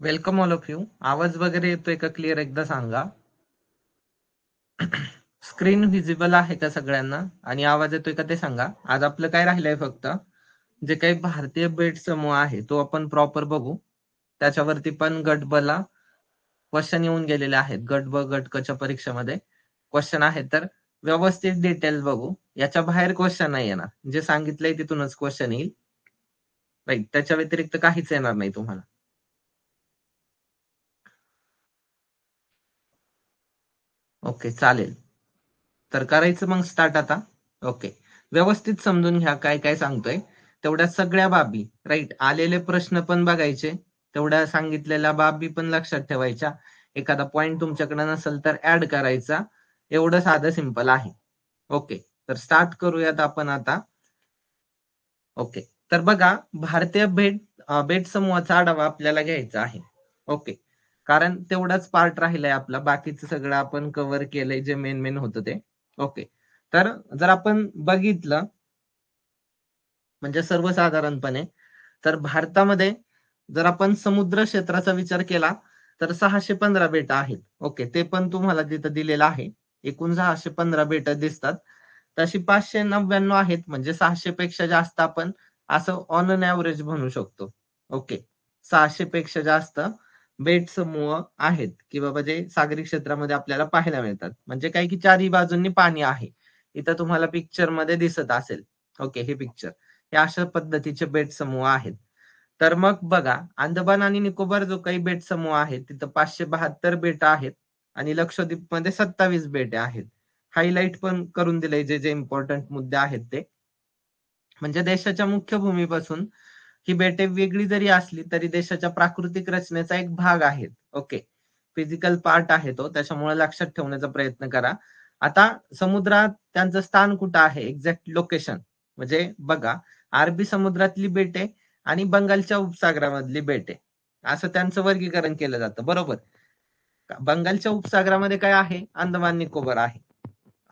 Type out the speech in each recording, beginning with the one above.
Welcome all of you. आवाज वगैरे येतोय का क्लिअर एकदा सांगा. स्क्रीन व्हिजिबल आहे का सगळ्यांना आणि आवाज येतोय का ते सांगा. आज आपलं काय राहिलंय फक्त जे काही भारतीय बेट समूह आहे तो आपण प्रॉपर बघू. त्याच्यावरती पण गट ब ला क्वेश्चन येऊन गेलेले आहेत. गट ब गट क च्या परीक्षेमध्ये क्वेश्चन आहेत तर व्यवस्थित डिटेल बघू. याच्या बाहेर क्वेश्चन नाही येणार. जे सांगितलंय तिथूनच क्वेश्चन येईल. राईट, त्याच्या व्यतिरिक्त काहीच येणार नाही तुम्हाला. ओके, चालेल. तर करायचं मग स्टार्ट आता. ओके, व्यवस्थित समजून घ्या काय काय सांगतोय. तेवढ्या सगळ्या बाबी राईट, आलेले प्रश्न पण बघायचे, तेवढ्या सांगितलेल्या बाबी पण लक्षात ठेवायच्या. एखादा पॉइंट तुमच्याकडे नसेल तर ऍड करायचा. एवढं साधं सिंपल आहे. ओके, तर स्टार्ट करूयात आपण आता. ओके, तर बघा, भारतीय बेट समूहाचा आढावा आपल्याला घ्यायचा आहे. ओके, कारण तेवढाच पार्ट राहिलाय आपला. बाकीचं सगळं आपण कव्हर केलंय जे मेन मेन होतं ते. ओके, तर जर आपण बघितलं म्हणजे सर्वसाधारणपणे तर भारतामध्ये जर आपण समुद्र क्षेत्राचा विचार केला तर 615 बेट आहेत. ओके, ते पण तुम्हाला तिथं दिलेलं आहे. एकूण 615 बेट दिसतात. तशी 599 आहेत, म्हणजे 600 पेक्षा जास्त आपण असं ऑन अन ऍव्हरेज म्हणू शकतो. ओके, 600 पेक्षा जास्त बेट समूह आहेत की बाबा जे सागरी क्षेत्रामध्ये आपल्याला पाहायला मिळतात. म्हणजे काय की चारही बाजूंनी पाणी आहे. इथं तुम्हाला पिक्चर मध्ये दिसत असेल. ओके, हे पिक्चर हे अशा पद्धतीचे बेट समूह आहेत. तर मग बघा, अंदमान आणि निकोबार जो काही बेट समूह आहे तिथं 572 बेट आहेत आणि लक्षद्वीप मध्ये 27 बेटे आहेत. हायलाइट पण करून दिलंय जे जे इम्पॉर्टंट मुद्दे आहेत ते. म्हणजे देशाच्या मुख्य भूमीपासून ही बेटे वेगळी जरी असली तरी देशाच्या प्राकृतिक रचनेचा एक भाग आहेत. ओके, फिजिकल पार्ट आहे तो, त्याच्यामुळे लक्षात ठेवण्याचा प्रयत्न करा. आता समुद्रात त्यांचं स्थान कुठं आहे, एक्झॅक्ट लोकेशन म्हणजे बघा, अरबी समुद्रातली बेटे आणि बंगालच्या उपसागरामधली बेटे असं त्यांचं वर्गीकरण केलं जातं. बरोबर, बंगालच्या उपसागरामध्ये काय आहे, अंदमान निकोबार आहे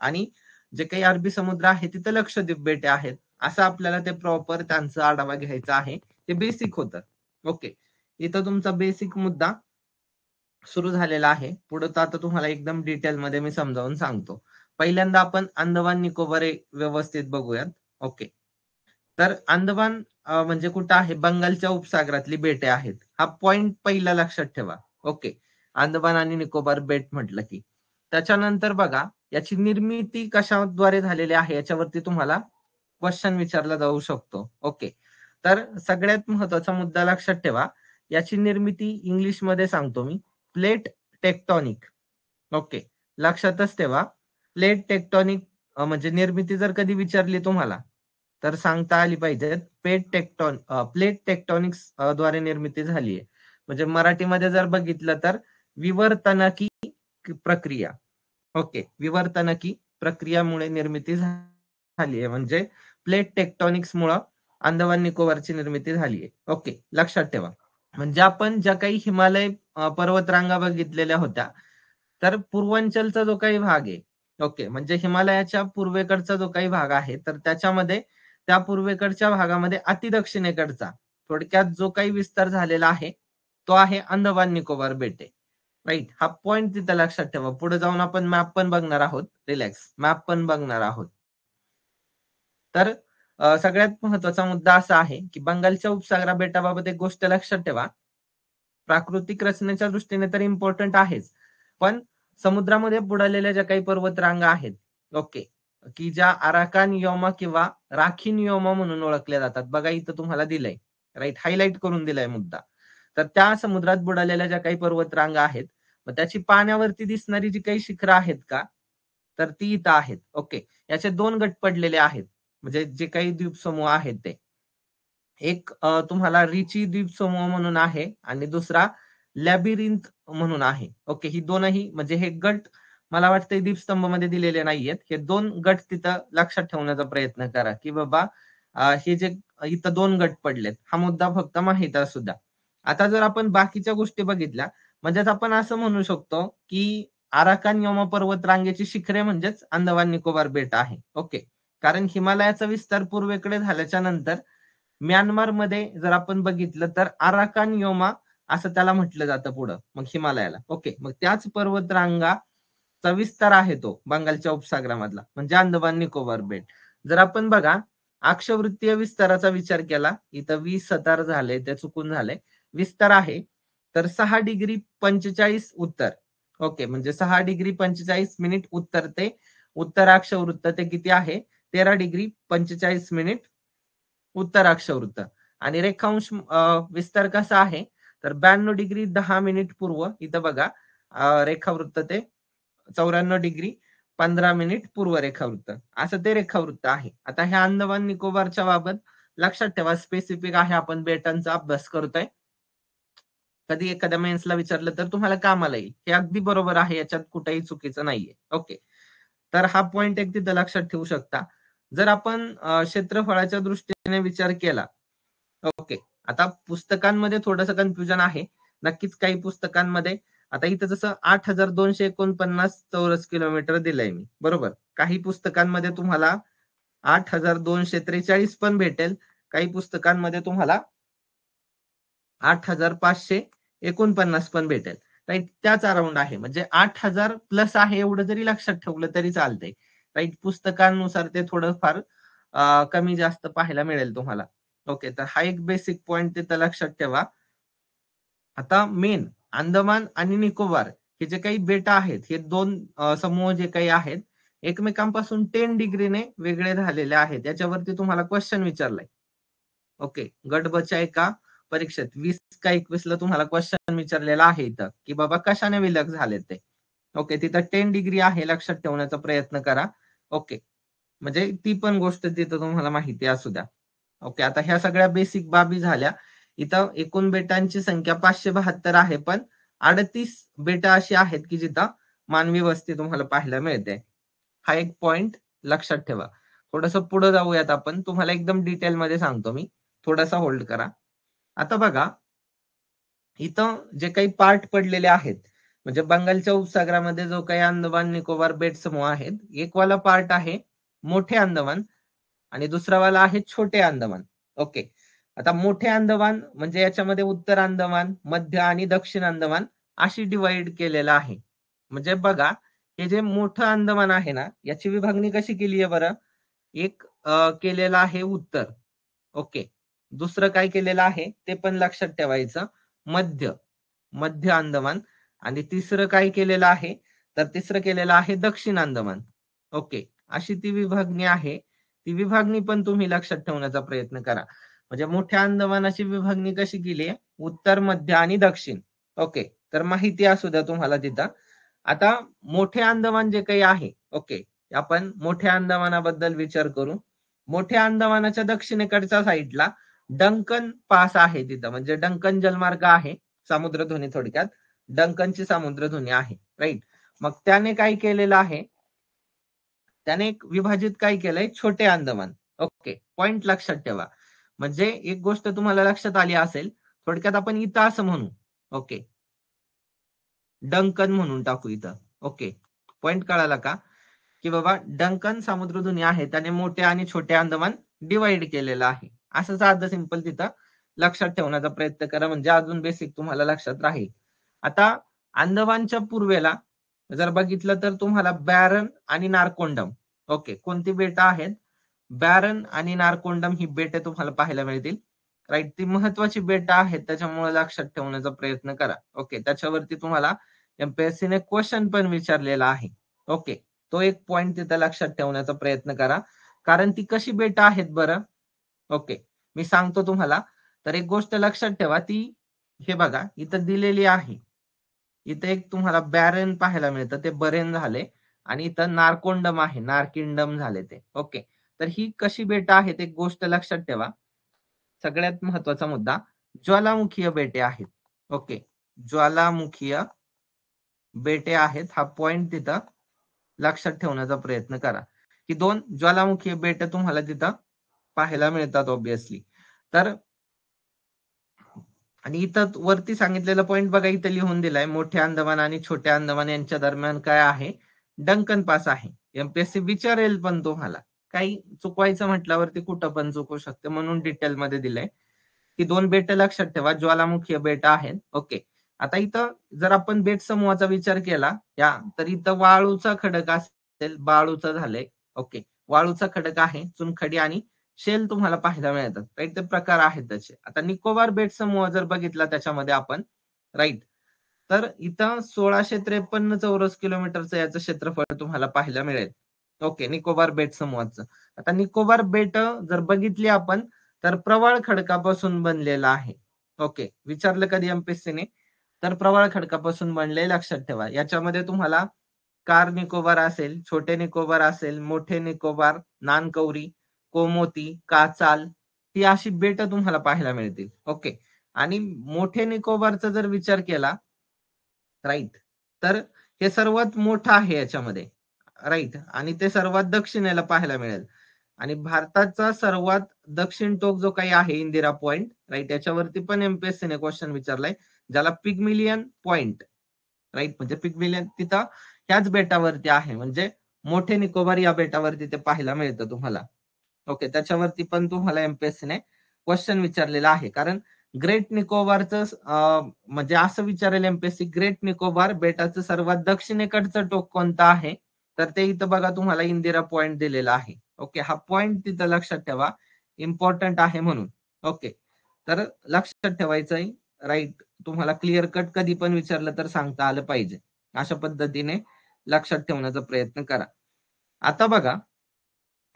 आणि जे काही अरबी समुद्र आहे तिथे लक्षद्वीप बेटे आहेत. असं आपल्याला ते प्रॉपर त्यांचा आढावा घ्यायचा आहे. ते बेसिक होतं. ओके, इथं तुमचा बेसिक मुद्दा सुरू झालेला आहे. पुढे तर आता तुम्हाला एकदम डिटेल मध्ये मी समजावून सांगतो. पहिल्यांदा आपण अंदमान निकोबार व्यवस्थित बघूयात. ओके, तर अंदमान म्हणजे कुठं आहे, बंगालच्या उपसागरातली बेटे आहेत. हा पॉइंट पहिला लक्षात ठेवा. ओके, अंदमान आणि निकोबार बेट म्हटलं की त्याच्यानंतर बघा, याची निर्मिती कशाद्वारे झालेली आहे याच्यावरती तुम्हाला क्वेश्चन विचारला जाऊ शकतो. ओके, तर सगळ्यात महत्वाचा मुद्दा लक्षात ठेवा. याची निर्मिती इंग्लिश मध्ये सांगतो मी, प्लेट टेक्टॉनिक. ओके, लक्षातच ठेवा, प्लेट टेक्टॉनिक म्हणजे निर्मिती जर कधी विचारली तुम्हाला तर सांगता आली पाहिजे प्लेट टेक्टॉनिक्स द्वारे निर्मिती झाली आहे. म्हणजे मराठीमध्ये जर बघितलं तर विवर्तनकी प्रक्रिया. ओके, विवर्तनकी प्रक्रियामुळे निर्मिती झाली आहे. म्हणजे प्लेट टेक्टॉनिक्स मुळे अंदमान निकोबारची निर्मिती झाली आहे. ओके, लक्षात ठेवा. म्हणजे आपण ज्या काही हिमालय पर्वतरांगा बघितलेल्या होत्या तर पूर्वांचलचा जो काही भाग आहे, ओके, म्हणजे हिमालयाच्या पूर्वेकडचा जो काही भाग आहे तर त्याच्यामध्ये त्या पूर्वेकडच्या भागामध्ये अतिदक्षिणेकडचा थोडक्यात जो काही विस्तार झालेला आहे तो आहे अंदमान निकोबार बेटे. राईट, हा पॉइंट तिथं लक्षात ठेवा. पुढे जाऊन आपण मॅप पण बघणार आहोत. रिलॅक्स, मॅप पण बघणार आहोत. तर सगळ्यात महत्वाचा मुद्दा असा आहे की बंगालच्या उपसागरा बेटाबाबत एक गोष्ट लक्षात ठेवा. प्राकृतिक रचनेच्या दृष्टीने तर इम्पॉर्टंट आहेच, पण समुद्रामध्ये बुडालेल्या ज्या काही पर्वतरांगा आहेत, ओके, की ज्या अराकान योमा किंवा राखीन योमा म्हणून ओळखल्या जातात. बघा इथं तुम्हाला दिलंय, राईट, हायलाइट करून दिलाय मुद्दा. तर त्या समुद्रात बुडालेल्या ज्या काही पर्वतरांगा आहेत, मग त्याची पाण्यावरती दिसणारी जी काही शिखरं आहेत का, तर ती इथं आहेत. ओके, याचे दोन गट पडलेले आहेत. म्हणजे जे काही द्वीप समूह आहेत ते एक तुम्हाला रिची द्वीप समूह म्हणून आहे आणि दुसरा लॅबिरिंथ म्हणून आहे. ओके, ही दोनही म्हणजे हे गट मला वाटतं दीपस्तंभ मध्ये दिलेले नाहीयेत. हे दोन गट तिथं लक्षात ठेवण्याचा प्रयत्न करा की बाबा हे जे इथं दोन गट पडलेत हा मुद्दा फक्त माहित असू द्या. आता जर आपण बाकीच्या गोष्टी बघितल्या म्हणजेच आपण असं म्हणू शकतो की आराकान योमा पर्वत रांगेची शिखरे म्हणजेच अंदमान निकोबार बेट आहे. ओके, कारण हिमालयाचा विस्तार पूर्वेकडे झाल्याच्या नंतर म्यानमारमध्ये जर आपण बघितलं तर अराकान योमा असं त्याला म्हटलं जातं पुढं मग हिमालयाला. ओके, मग त्याच पर्वतरांगाचा विस्तार आहे तो बंगालच्या उपसागरामधला म्हणजे अंदमान निकोबार बेट. जर आपण बघा अक्षवृत्तीय विस्ताराचा विचार केला, इथं 20 झाले ते चुकून झाले, विस्तार आहे तर 6°45 उत्तर. ओके, म्हणजे 6°45 उत्तर ते उत्तर अक्षवृत्त ते किती आहे 13°45 उत्तर अक्षवृत्त. आणि रेखांश विस्तार कसा आहे तर 92°10 पूर्व. इथं बघा रेखावृत्त ते 94°15 पूर्व रेखावृत्त, असं ते रेखावृत्त आहे. आता ह्या अंदमान निकोबारच्या बाबत लक्षात ठेवा स्पेसिफिक आहे, आपण बेटांचा अभ्यास करतोय. कधी एखाद्या मेन्सला विचारलं तर तुम्हाला कामाला येईल, हे अगदी बरोबर आहे, याच्यात कुठेही चुकीचं नाहीये. ओके, तर हा पॉइंट एक तिथं लक्षात ठेवू शकता. जर आपण क्षेत्रफळाच्या दृष्टीने विचार केला, ओके, आता पुस्तकांमध्ये थोडंसं कन्फ्युजन आहे, नक्कीच काही पुस्तकांमध्ये. आता इथं जसं 8,249 चौरस किलोमीटर दिलंय मी, बरोबर. काही पुस्तकांमध्ये तुम्हाला 8,243 पण भेटेल, काही पुस्तकांमध्ये तुम्हाला 8,549 पण भेटेल, राईट. त्याच अराउंड आहे, म्हणजे 8,000 प्लस आहे एवढं जरी लक्षात ठेवलं तरी चालतंय, राईट. पुस्तकांनुसार ते थोडंफार कमी जास्त पाहायला मिळेल तुम्हाला. ओके, तर हा एक बेसिक पॉइंट तिथं लक्षात ठेवा. आता मेन अंदमान आणि निकोबार हे जे काही बेटा आहेत, हे दोन समूह जे काही आहेत एकमेकांपासून 10 डिग्रीने वेगळे झालेले आहेत. याच्यावरती तुम्हाला क्वेश्चन विचारलाय. ओके, गट बचा एका परीक्षेत 20 का 21 ला तुम्हाला क्वेश्चन विचारलेला आहे इथं की बाबा कशाने विलग झाले ते. ओके, तिथं 10 डिग्री आहे, लक्षात ठेवण्याचा प्रयत्न करा. ओके, म्हणजे ती पण गोष्ट तिथं तुम्हाला माहिती असू द्या. ओके, आता ह्या सगळ्या बेसिक बाबी झाल्या. इथं एकूण बेटांची संख्या 572 आहे, पण 38 बेटा अशी आहेत की जिथं मानवी वस्ती तुम्हाला पाहायला मिळते. हा एक पॉइंट लक्षात ठेवा. थोडस पुढे जाऊयात आपण, तुम्हाला एकदम डिटेल मध्ये सांगतो मी, थोडासा होल्ड करा. आता बघा इथं जे काही पार्ट पडलेले आहेत, म्हणजे बंगालच्या उपसागरामध्ये जो काही अंदमान निकोबार बेट समूह आहेत, एक वाला पार्ट आहे मोठे अंदमान आणि दुसरा वाला आहे छोटे अंदमान. ओके, आता मोठे अंदमान म्हणजे याच्यामध्ये उत्तर अंदमान, मध्य आणि दक्षिण अंदमान अशी डिवाइड केलेलं आहे. म्हणजे बघा हे जे मोठं अंदमान आहे ना, याची विभागणी कशी केली आहे बरं. एक केलेलं आहे उत्तर. ओके, दुसरं काय केलेलं आहे ते पण लक्षात ठेवायचं, मध्य मध्य अंदमान. आणि तिसरं काय केलेलं आहे तर तिसरं केलेलं आहे दक्षिण अंदमान. ओके, अशी ती विभागणी आहे. ती विभागणी पण तुम्ही लक्षात ठेवण्याचा प्रयत्न करा. म्हणजे मोठ्या अंदमानाची विभागणी कशी केली आहे, उत्तर, मध्य आणि दक्षिण. ओके, तर माहिती असू द्या तुम्हाला तिथं. आता मोठे अंदमान जे काही आहे, ओके, आपण मोठ्या अंदमानाबद्दल विचार करू. मोठ्या अंदमानाच्या दक्षिणेकडच्या साईडला डंकन पास आहे तिथं, म्हणजे डंकन जलमार्ग आहे, समुद्रधुनी थोडक्यात डंकनची समुद्रधुनी आहे, राईट. मग त्याने काय केलेलं आहे, त्याने एक विभाजित काय केलंय, छोटे अंदमान. ओके, पॉइंट लक्षात ठेवा. म्हणजे एक गोष्ट तुम्हाला लक्षात आली असेल, थोडक्यात आपण इथं असं म्हणू, ओके, डंकन म्हणून टाकू इथं. ओके, पॉइंट कळाला का, की बाबा डंकन समुद्रधुनी आहे, त्याने मोठे आणि छोटे अंदमान डिवाइड केलेलं आहे. असं साधं सिंपल तिथं लक्षात ठेवण्याचा प्रयत्न करा, म्हणजे अजून बेसिक तुम्हाला लक्षात राहील. आता अंदमानच्या पूर्वेला जर बघितलं तर तुम्हाला बॅरन आणि नारकोंडम, ओके, कोणती बेटा आहेत, बॅरन आणि नारकोंडम ही बेटे तुम्हाला पाहायला मिळतील, राईट. ती महत्वाची बेटा आहेत, त्याच्यामुळे लक्षात ठेवण्याचा प्रयत्न करा. ओके, त्याच्यावरती तुम्हाला एमपीएससीने क्वेश्चन पण विचारलेला आहे. ओके, तो एक पॉइंट तिथं लक्षात ठेवण्याचा प्रयत्न करा, कारण ती कशी बेटा आहेत बरं. ओके, मी सांगतो तुम्हाला. तर एक गोष्ट लक्षात ठेवा, ती हे बघा इथं दिलेली आहे. इथं एक तुम्हाला बॅरेन पाहायला मिळतं, ते बरेन झाले, आणि इथं नारकोंडम आहे, नारकिंडम झाले ते. ओके, तर ही कशी बेटा आहेत एक गोष्ट लक्षात ठेवा. सगळ्यात महत्वाचा मुद्दा, ज्वालामुखीय बेटे आहेत. ओके, ज्वालामुखीय बेटे आहेत, हा पॉइंट तिथं लक्षात ठेवण्याचा प्रयत्न करा, की दोन ज्वालामुखीय बेटे तुम्हाला तिथं पाहायला मिळतात ऑब्विसली. तर आणि इथं वरती सांगितलेलं पॉइंट बघा, इथं लिहून दिलाय, मोठ्या अंदमान आणि छोट्या अंदमान यांच्या दरम्यान काय आहे, डंकन पास आहे. एमपीएससी विचारेल पण तुम्हाला, काही चुकवायचं म्हटल्यावरती कुठं पण चुकू शकते, म्हणून डिटेल मध्ये दिलंय. ही 2 बेट लक्षात ठेवा, ज्वालामुखीय बेट आहेत. ओके. आता इथं जर आपण बेट समूहाचा विचार केला तर इथं वाळूचा खडक असेल, बाळूचं झालंय. ओके. वाळूचा खडक आहे, चुनखडी आणि शेल तुम्हाला पाहायला मिळतात. राईट, ते प्रकार आहेत त्याचे. आता निकोबार बेट समूह जर बघितला त्याच्यामध्ये आपण, राईट, तर इथं 1653 चौरस किलोमीटरचं याचं क्षेत्रफळ तुम्हाला पाहायला मिळेल. ओके, निकोबार बेट समूहाचं. आता निकोबार बेट जर बघितली आपण तर प्रवाळ खडकापासून बनलेला आहे. ओके, विचारलं कधी एमपीएससीने तर प्रवाळ खडकापासून बनले, लक्षात ठेवा. याच्यामध्ये तुम्हाला कार निकोबार असेल, छोटे निकोबार असेल, मोठे निकोबार, नानकौरी, कोमोती, काचाल, ही अशी बेट तुम्हाला पाहायला मिळतील. ओके. आणि मोठे निकोबारचा जर विचार केला, राईट, तर हे सर्वात मोठं आहे याच्यामध्ये, राईट, आणि ते सर्वात दक्षिणेला पाहायला मिळेल. आणि भारताचा सर्वात दक्षिण टोक जो काही आहे, इंदिरा पॉइंट, राईट, याच्यावरती पण एमपीएससीने क्वेश्चन विचारलाय, ज्याला पिग्मिलियन पॉइंट, राईट, म्हणजे पिग्मिलियन तिथं ह्याच बेटावरती आहे, म्हणजे मोठे निकोबार या बेटावरती ते पाहायला मिळतं तुम्हाला. ओके, त्याच्यावरती पण तुम्हाला एमपीएससीने क्वेश्चन विचारलेला आहे. कारण ग्रेट निकोबारचं म्हणजे असं विचारेल एमपीएससी, ग्रेट निकोबार बेटाचं सर्वात दक्षिणेकडचं टोक कोणतं आहे, तर ते इथं बघा तुम्हाला इंदिरा पॉइंट दिलेला आहे. ओके, हा पॉइंट तिथं लक्षात ठेवा, इम्पॉर्टंट आहे म्हणून. ओके, तर लक्षात ठेवायचंय, राईट, तुम्हाला क्लिअर कट कधी पण विचारलं तर सांगता आलं पाहिजे. अशा पद्धतीने लक्षात ठेवण्याचा प्रयत्न करा. आता बघा,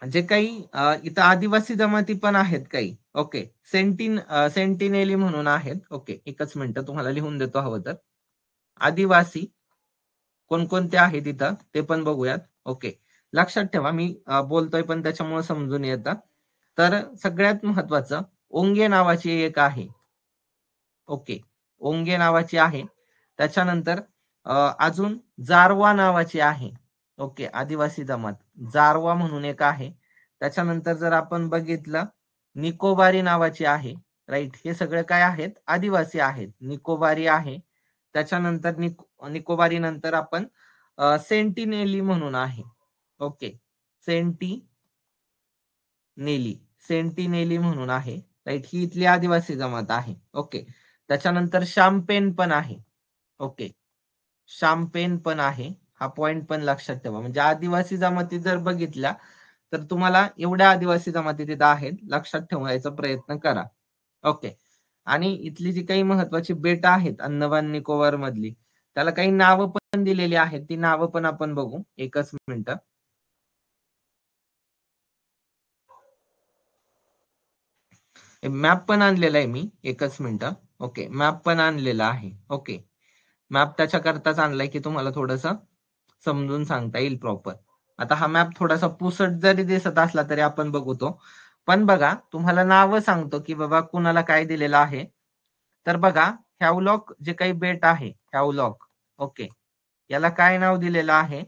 जे काही इथं आदिवासी जमाती पण आहेत काही. ओके, सेंटिनेली म्हणून आहेत. ओके, एकच मिनिटं तुम्हाला लिहून देतो हवं तर. आदिवासी कोणकोणते आहेत इथं ते पण बघूयात. ओके, लक्षात ठेवा, मी बोलतोय पण त्याच्यामुळे समजून येतं. तर सगळ्यात महत्वाचं ओंगे नावाची एक आहे. ओके, ओंगे नावाची आहे. त्याच्यानंतर अजून जारवा नावाची आहे. ओके, आदिवासी जमात जारवा म्हणून एक आहे. त्याच्यानंतर जर आपण बघितलं, निकोबारी नावाची आहे. राईट, हे सगळे काय आहेत, आदिवासी आहेत. निकोबारी आहे. त्याच्यानंतर निकोबारी नंतर आपण सेंटिनेली म्हणून आहे. ओके, सेंटिनेली म्हणून आहे. राईट, ही इथली आदिवासी जमात आहे. ओके, त्याच्यानंतर शामपेन पण आहे. ओके, शामपेन पण आहे. हा पॉइंट पण लक्षात ठेवा. म्हणजे आदिवासी जमाती जर बघितल्या तर तुम्हाला एवढ्या आदिवासी जमाती तिथं आहेत, लक्षात ठेवायचा प्रयत्न करा. ओके, आणि इथली जी काही महत्वाची बेट आहेत अंदमान निकोबार मधली, त्याला काही नावं पण दिलेली आहेत. ती नावं पण आपण बघू, एकच मिनिट. मॅप पण आणलेला आहे मी, एकच मिनिट. ओके, मॅप पण आणलेला आहे. ओके, मॅप त्याच्याकरताच आणलाय की तुम्हाला थोडस समजून सांगता येईल प्रॉपर. आता हा मॅप थोडासा पुसट जरी दिसत असला तरी आपण बघतो, पण बघा तुम्हाला नाव सांगतो की बाबा कुणाला काय दिलेलं आहे. तर बघा, हॅवलॉक जे काही बेट आहे, हॅवलॉक, ओके, याला काय नाव दिलेलं आहे,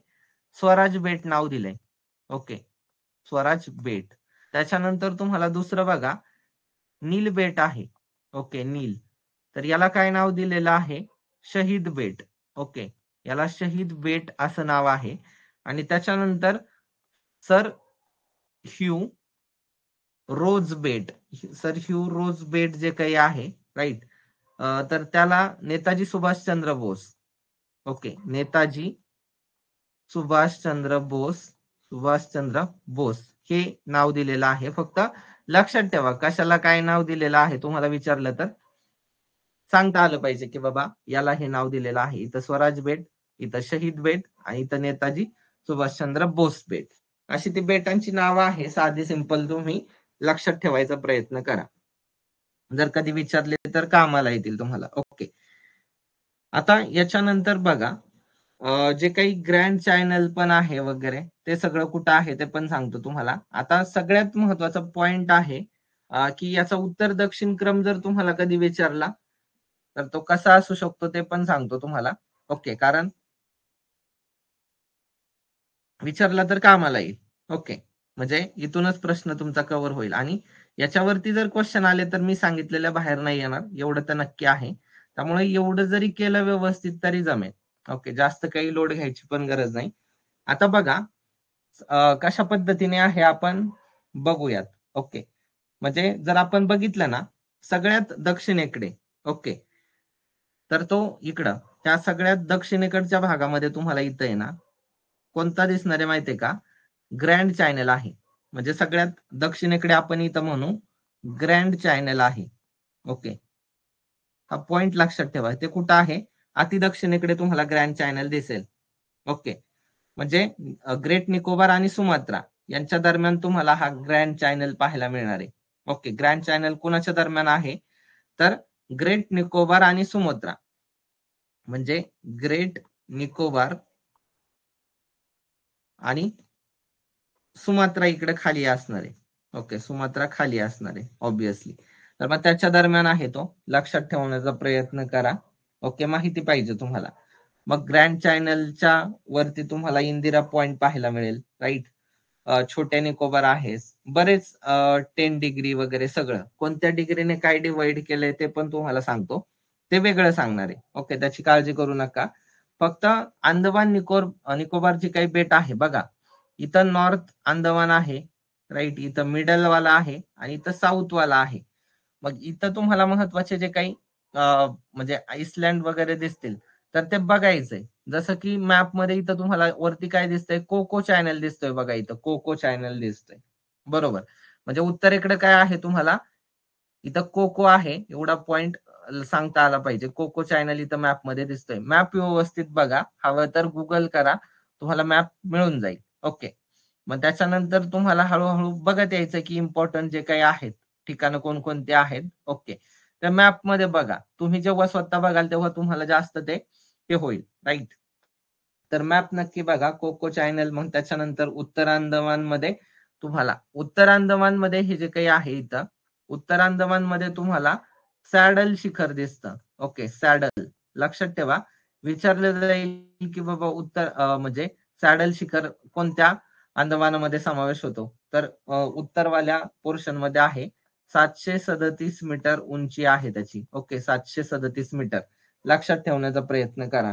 स्वराज बेट नाव दिलंय. ओके, स्वराज बेट. त्याच्यानंतर तुम्हाला दुसरं बघा, नील बेट आहे. ओके, नील, तर याला काय नाव दिलेलं आहे, शहीद बेट. ओके, याला शहीद बेट असं नाव आहे. आणि त्याच्यानंतर सर ह्यू रोज बेट, सर ह्यू रोज बेट जे काही आहे, राईट, तर त्याला नेताजी सुभाषचंद्र बोस. ओके, नेताजी सुभाषचंद्र बोस हे नाव दिलेलं आहे. फक्त लक्षात ठेवा, कशाला काय नाव दिलेलं आहे तुम्हाला विचारलं तर सांगता आलं पाहिजे की बाबा याला हे नाव दिलेलं आहे. इथं स्वराज बेट, इथं शहीद बेट आणि इथं नेताजी सुभाषचंद्र बोस बेट, अशी ती बेटांची नावं आहे. साधी सिंपल तुम्ही लक्षात ठेवायचा प्रयत्न करा, जर कधी विचारले तर कामाला येतील तुम्हाला. ओके, आता याच्यानंतर बघा, जे काही ग्रँड चॅनल पण आहे वगैरे ते सगळं कुठं आहे ते पण सांगतो तुम्हाला. आता सगळ्यात महत्वाचा पॉइंट आहे की याचा उत्तर दक्षिण क्रम जर तुम्हाला कधी विचारला तर तो कसा असू शकतो ते पण सांगतो तुम्हाला. ओके, कारण विचारला तर कामाला येईल. ओके, म्हणजे इथूनच प्रश्न तुमचा कव्हर होईल. आणि याच्यावरती जर क्वेश्चन आले तर मी सांगितलेल्या बाहेर नाही येणार, एवढं तर नक्की आहे. त्यामुळे एवढं जरी केलं व्यवस्थित तरी जमेल. ओके, जास्त काही लोड घ्यायची पण गरज नाही. आता बघा, कशा पद्धतीने आहे आपण बघूयात. ओके, म्हणजे जर आपण बघितलं ना, सगळ्यात दक्षिणेकडे. ओके, तर तो इकडं त्या सगळ्यात दक्षिणेकडच्या भागामध्ये तुम्हाला इथं आहे ना कोणता दिसणार आहे माहितीये का? ग्रँड चॅनल आहे. म्हणजे सगळ्यात दक्षिणेकडे आपण इथं म्हणू ग्रँड चॅनल आहे. ओके, हा पॉइंट लक्षात ठेवा. ते कुठं आहे? अति दक्षिणेकडे तुम्हाला ग्रँड चॅनल दिसेल. ओके, म्हणजे ग्रेट निकोबार आणि सुमात्रा यांच्या दरम्यान तुम्हाला हा ग्रँड चॅनल पाहायला मिळणार आहे. ओके, ग्रँड चॅनल कुणाच्या दरम्यान आहे? तर ग्रेट निकोबार आणि सुमात्रा, म्हणजे ग्रेट निकोबार आणि सुमात्रा इकडे खाली असणार आहे. ओके, सुमात्रा खाली असणार आहे ऑब्विसली. तर मग त्याच्या दरम्यान आहे तो, लक्षात ठेवण्याचा प्रयत्न करा. ओके, माहिती पाहिजे तुम्हाला. मग ग्रँड चॅनलच्या वरती तुम्हाला इंदिरा पॉइंट पाहायला मिळेल, राईट. छोट्या निकोबार आहे, बरेच 10 डिग्री वगैरे सगळं. कोणत्या डिग्रीने काय डिवाइड केलंय ते पण तुम्हाला सांगतो, ते वेगळं सांगणार आहे. ओके, त्याची काळजी करू नका. फक्त अंदमान निकोबार जी काही बेट आहे बघा, इथं नॉर्थ अंदमान आहे, राईट. इथं मिडल वाला आहे आणि इथं साऊथ वाला आहे. मग इथं तुम्हाला महत्वाचे जे काही म्हणजे आइसलँड वगैरे दिसतील तर ते बघायचंय. जसं की मॅप मध्ये इथं तुम्हाला वरती काय दिसतंय? कोको चॅनल दिसतोय बघा, इथं कोको चॅनल दिसतोय, बरोबर. म्हणजे उत्तरेकडे काय आहे तुम्हाला? इथं कोको आहे, एवढा पॉइंट सांगता आला पाहिजे. कोको चॅनल इथं मॅप मध्ये दिसतोय. मॅप व्यवस्थित बघा, हवं तर गुगल करा, तुम्हाला मॅप मिळून जाईल. ओके, मग त्याच्यानंतर तुम्हाला हळूहळू बघत यायचं की इम्पॉर्टंट जे काही आहेत ठिकाणं कोणकोणते आहेत. ओके, त्या मॅप मध्ये बघा. तुम्ही जेव्हा स्वतः बघाल तेव्हा तुम्हाला जास्त ते होईल, राईट. तर मॅप नक्की बघा, कोको चॅनल. मग त्याच्यानंतर उत्तर अंदमान मध्ये तुम्हाला, उत्तर अंदमान मध्ये हे जे काही आहे इथं, उत्तर अंदमान मध्ये तुम्हाला सॅडल शिखर दिसतं. ओके, सॅडल लक्षात ठेवा. विचारलं जाईल की बाबा म्हणजे सॅडल शिखर कोणत्या अंदमानामध्ये समावेश होतो? तर उत्तरवाल्या पोर्शन मध्ये आहे. 737 मीटर उंची आहे त्याची. ओके, 737 मीटर लक्षात ठेवण्याचा प्रयत्न करा.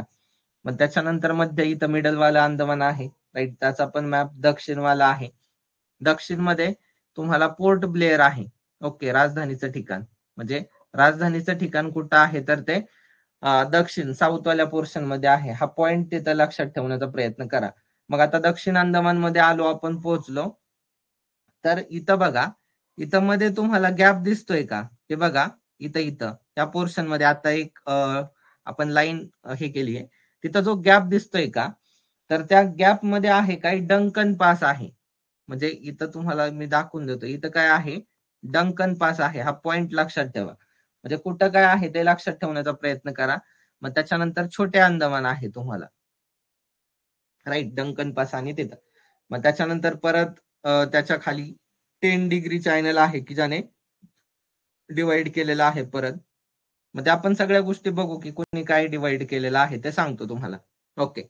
मग त्याच्यानंतर मध्य इथं मिडल वाला अंदमान आहे, राईट. त्याचा पण मॅप दक्षिणवाला आहे. दक्षिण मध्ये तुम्हाला पोर्ट ब्लेअर आहे. ओके, राजधानीचं ठिकाण. म्हणजे राजधानीचं ठिकाण कुठं आहे? तर ते दक्षिण साऊथवाल्या पोर्शन मध्ये आहे. हा पॉइंट तिथं लक्षात ठेवण्याचा प्रयत्न करा. मग आता दक्षिण अंदमान मध्ये आलो आपण, पोहोचलो. तर इथं बघा, इथं मध्ये तुम्हाला गॅप दिसतोय का? हे बघा, इथं इथं या पोर्शन मध्ये आता एक आपण लाईन हे केली आहे. तिथं जो गॅप दिसतोय का, तर त्या गॅप मध्ये आहे काय? डंकन पास आहे. म्हणजे इथं तुम्हाला मी दाखवून देतो, इथं काय आहे? डंकन पास आहे. हा पॉइंट लक्षात ठेवा. म्हणजे कुठं काय आहे ते लक्षात ठेवण्याचा प्रयत्न करा. मग त्याच्यानंतर छोटे अंदमान आहे तुम्हाला, राईट. डंकन पास आणि तिथं. मग त्याच्यानंतर परत त्याच्या खाली 10 डिग्री चॅनल आहे की ज्याने डिवाइड केलेला आहे परत. मग आपण सगळ्या गोष्टी बघू की कोणी काय डिवाइड केलेलं आहे ते सांगतो तुम्हाला. ओके,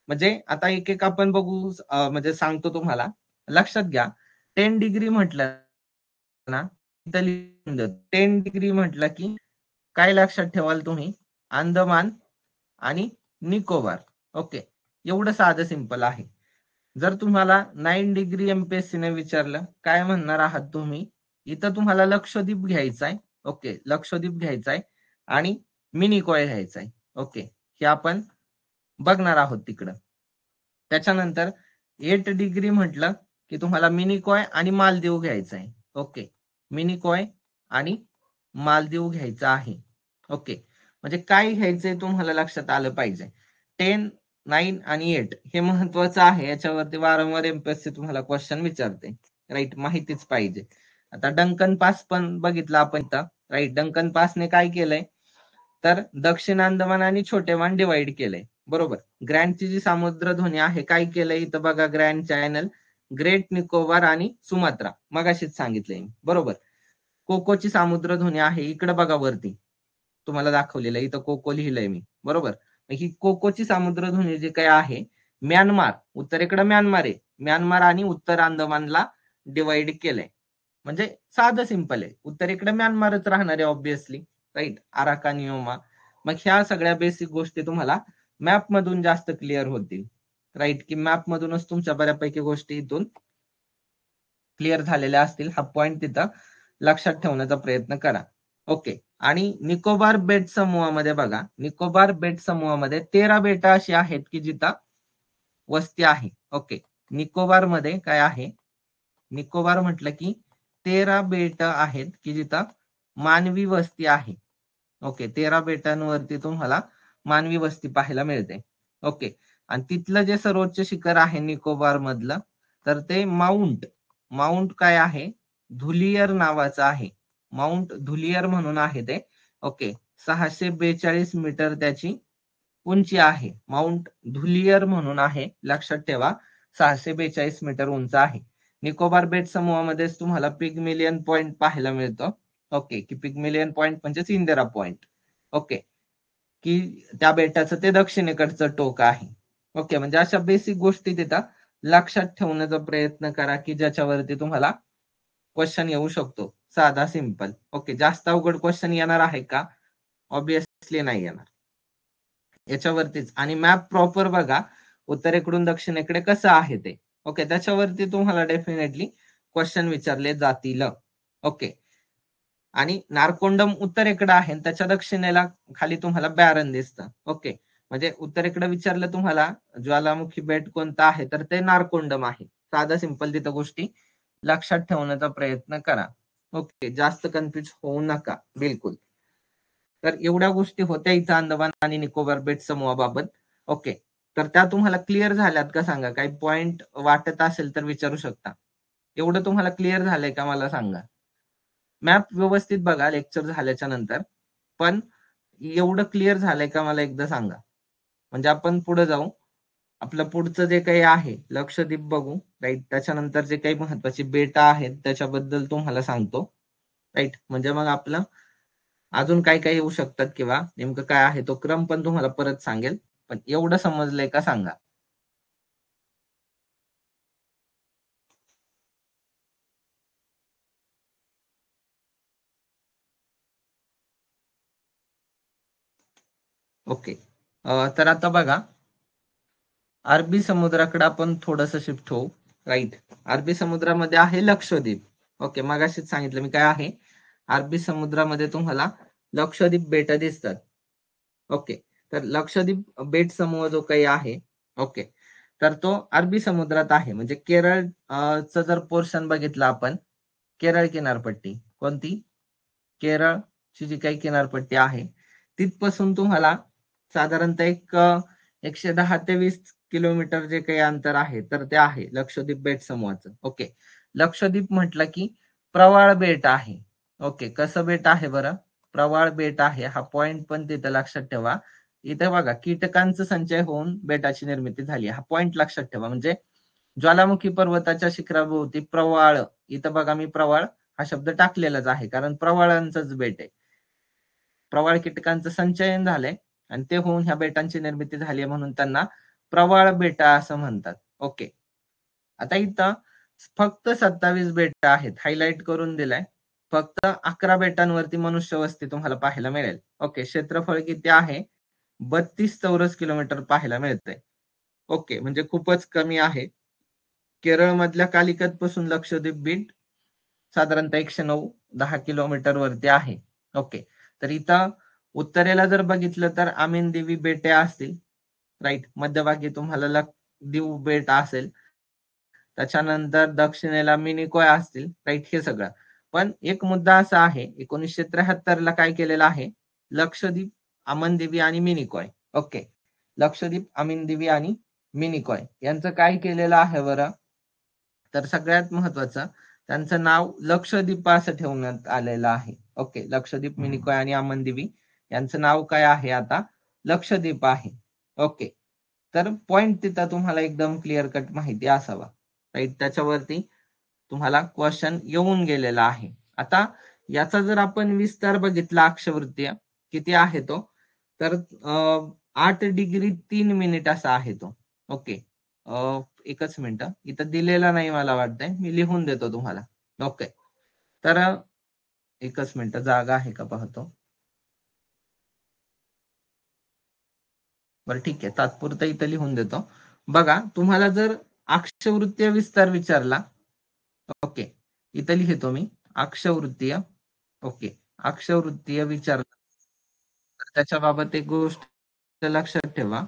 म्हणजे आता एक एक आपण बघू. म्हणजे सांगतो तुम्हाला, लक्षात घ्या. 10 डिग्री म्हटलं ना, इथं लिहून देतो. 10 डिग्री म्हटलं की काय लक्षात ठेवाल तुम्ही? अंदमान आणि निकोबार. ओके, एवढं साधं सिंपल आहे. जर तुम्हाला 9 डिग्री एमपीएससी ने विचारलं, काय म्हणणार आहात तुम्ही? इथं तुम्हाला लक्षद्वीप घ्यायचा आहे. ओके, लक्षद्वीप घ्यायचा आहे आणि मिनिकॉय घ्यायचा आहे. ओके, हे आपण बघणार आहोत तिकडं. त्याच्यानंतर 8 डिग्री म्हटलं की तुम्हाला मिनिकॉय आणि मालदीव घ्यायचा आहे. ओके, मिनिकॉय आणि मालदीव घ्यायचा आहे. ओके, म्हणजे काय घ्यायचंय तुम्हाला लक्षात आलं पाहिजे. 10, 9 आणि 8 हे महत्वाचं आहे. याच्यावरती वारंवार एमपीएससी तुम्हाला क्वेश्चन विचारते, राईट. माहितीच पाहिजे. आता डंकन पास पण बघितलं आपण इथं, राईट. डंकन पासने काय केलंय? तर दक्षिण अंदमान आणि छोटेमान डिवाइड केलंय, बरोबर. ग्रँडची जी सामुद्रधुनी आहे, काय केलंय इथं बघा, ग्रँड चॅनल, ग्रेट निकोबार आणि सुमात्रा मगाशीच सांगितलंय मी, बरोबर. कोकोची सामुद्रधुनी आहे, इकडे बघा वरती तुम्हाला दाखवलेलं आहे, इथं कोको लिहिलंय मी, बरोबर. ही कोकोची सामुद्रधुनी जी काही आहे, म्यानमार, उत्तरेकडे म्यानमार आहे, म्यानमार आणि उत्तर अंदमानला डिवाइड केलंय. म्हणजे साधं सिंपल आहे. उत्तरेकडे म्यानमारच राहणार आहे ऑब्विसली, राईट. आराकानियोमा. मग ह्या सगळ्या बेसिक गोष्टी तुम्हाला मॅप मधून जास्त क्लिअर होतील, राईट. की मॅप मधूनच तुमच्या बऱ्यापैकी गोष्टी इथून क्लिअर झालेल्या असतील. हा पॉइंट तिथं लक्षात ठेवण्याचा प्रयत्न करा. ओके. आणि निकोबार बेट समूहामध्ये बघा, निकोबार बेट समूहामध्ये 13 बेट अशी आहेत की जिथं वस्ती आहे. ओके. निकोबार मध्ये काय आहे, निकोबार म्हटलं की 13 बेट आहेत की जिथं मानवी वस्ती आहे. ओके. 13 बेटांवरती तुम्हाला मानवी वस्ती पाहायला मिळते. ओके. आणि तिथलं जे सर्वोच्च शिखर आहे निकोबार मधलं, तर ते माउंट काय आहे, धुलियर नावाचं आहे. माउंट धुलियर म्हणून आहे ते. ओके. 642 मीटर त्याची उंची आहे. माउंट धुलियर म्हणून आहे, लक्षात ठेवा. 642 मीटर उंच आहे. निकोबार बेट समूहामध्येच तुम्हाला पिगमिलियन पॉइंट पाहायला मिळतो. ओके. की पिगमिलियन पॉइंट म्हणजे इंदिरा पॉइंट. ओके. की त्या बेटाचं ते दक्षिणेकडचं टोक आहे. ओके. म्हणजे अशा बेसिक गोष्टी तिथं लक्षात ठेवण्याचा प्रयत्न करा की ज्याच्यावरती तुम्हाला क्वेश्चन येऊ शकतो. साधा सिंपल. ओके. जास्त अवघड क्वेश्चन येणार आहे का? ऑब्विसली नाही येणार. याच्यावरतीच. आणि मॅप प्रॉपर बघा, उत्तरेकडून दक्षिणेकडे कसं आहे ते. ओके. त्याच्यावरती तुम्हाला डेफिनेटली क्वेश्चन विचारले जातील. ओके. आणि नारकोंडम उत्तरेकडे आहे, त्याच्या दक्षिणेला खाली तुम्हाला बॅरन दिसतं. ओके. म्हणजे उत्तरेकडे विचारलं तुम्हाला ज्वालामुखी बेट कोणतं आहे, तर ते नारकोंडम आहे. साधा सिंपल तिथं गोष्टी लक्षात ठेवण्याचा प्रयत्न करा. ओके. जास्त कन्फ्युज होऊ नका बिलकुल. तर एवढ्या गोष्टी होत्या इथं अंदमान आणि निकोबार बेट समूहाबाबत. ओके. तर त्या तुम्हाला क्लिअर झाल्यात का सांगा? काही पॉइंट वाटत असेल तर विचारू शकता. एवढं तुम्हाला क्लिअर झालंय का मला सांगा? मॅप व्यवस्थित बघा लेक्चर झाल्याच्या नंतर, पण एवढं क्लिअर झालंय का मला एकदा सांगा. म्हणजे आपण पुढे जाऊ. आपलं पुढचं जे काही आहे लक्षद्वीप बघू, राईट. त्याच्यानंतर जे काही महत्वाची बेटा आहेत त्याच्याबद्दल तुम्हाला सांगतो, राईट. म्हणजे मग आपलं अजून काय काय येऊ शकतात किंवा नेमकं काय आहे तो क्रम पण तुम्हाला परत सांगेल. पण एवढं समजलंय का सांगा. ओके. तर आता बघा, अरबी समुद्राकडे आपण थोडस शिफ्ट होऊ, राईट. अरबी समुद्रामध्ये आहे लक्षद्वीप. ओके. मगाशीच सांगितलं मी काय आहे. अरबी समुद्रामध्ये तुम्हाला लक्षद्वीप बेट दिसतात. ओके. तर लक्षद्वीप बेट समूह जो काही आहे, ओके, तर तो अरबी समुद्रात आहे. म्हणजे केरळ च जर पोर्शन बघितलं आपण, केरळ किनारपट्टी कोणती, केरळची जी काही किनारपट्टी आहे तिथपासून तुम्हाला साधारणतः 110 ते 20 किलोमीटर जे काही अंतर आहे, तर ते आहे लक्षद्वीप बेट समूहाचं. ओके. लक्षद्वीप म्हटलं की प्रवाळ बेट आहे. ओके. कसं बेट आहे बरं? प्रवाळ बेट आहे. हा पॉइंट पण तिथं लक्षात ठेवा. इथे बघा, कीटकांचा संचय होऊन बेटाची निर्मिती झाली. हा पॉइंट लक्षात ठेवा. म्हणजे ज्वालामुखी पर्वताच्या शिखराभोवती प्रवाळ, इथं बघा मी प्रवाळ हा शब्द टाकलेलाच आहे, कारण प्रवाळांचंच बेट आहे. प्रवाळ कीटकांचं संचयन झालंय आणि ते होऊन ह्या बेटांची निर्मिती झाली म्हणून त्यांना प्रवाळ बेटा असं म्हणतात. ओके. आता इथं फक्त 27 बेट आहेत, हायलाइट करून दिलाय. फक्त 11 बेटांवरती मनुष्य वस्ती तुम्हाला पाहायला मिळेल. ओके. क्षेत्रफळ किती आहे? 32 चौरस किलोमीटर पाहायला मिळतंय. ओके. म्हणजे खूपच कमी आहे. केरळ मधल्या कालिकत पासून लक्षद्वीप बीट साधारणतः 109-10 किलोमीटर वरती आहे. ओके. तर इथं उत्तरेला जर बघितलं तर आमीन देवी बेटे असतील, राईट. मध्यभागी तुम्हाला दीव बेट असेल. त्याच्यानंतर दक्षिणेला मिनिकॉय असतील, राईट. हे सगळं. पण एक मुद्दा असा आहे, 1973 ला काय केलेलं आहे, लक्षद्वीप, अमनदीवी आणि मिनिकॉय. ओके. लक्षद्वीप, अमीनदीवी आणि मिनिकॉय यांचं काय केलेलं आहे बरं, तर सगळ्यात महत्वाचं त्यांचं नाव लक्षद्वीप असं ठेवण्यात आलेलं आहे. ओके. लक्षद्वीप, मिनिकॉय आणि अमनदीवी यांचं नाव काय आहे आता, लक्षद्वीप आहे. ओके. तर पॉइंट तिथं तुम्हाला एकदम क्लिअर कट माहिती असावा, राईट. त्याच्यावरती तुम्हाला क्वेश्चन येऊन गेलेला आहे. आता याचा जर आपण विस्तार बघितला अक्षवृत्तीय किती आहे तो, तर 8°3' असा आहे तो. ओके. एकच मिनिट, इथं दिलेला नाही मला वाटतंय, मी लिहून देतो तुम्हाला. ओके. तर एकच मिनिट, जागा आहे का पाहतो. बरं ठीक आहे, तात्पुरता इथं लिहून देतो. बघा, तुम्हाला जर अक्षवृत्तीय विस्तार विचारला, ओके, इथं लिहितो मी अक्षवृत्तीय. ओके. अक्षवृत्तीय विचारलं तर त्याच्या बाबत एक गोष्ट लक्षात ठेवा.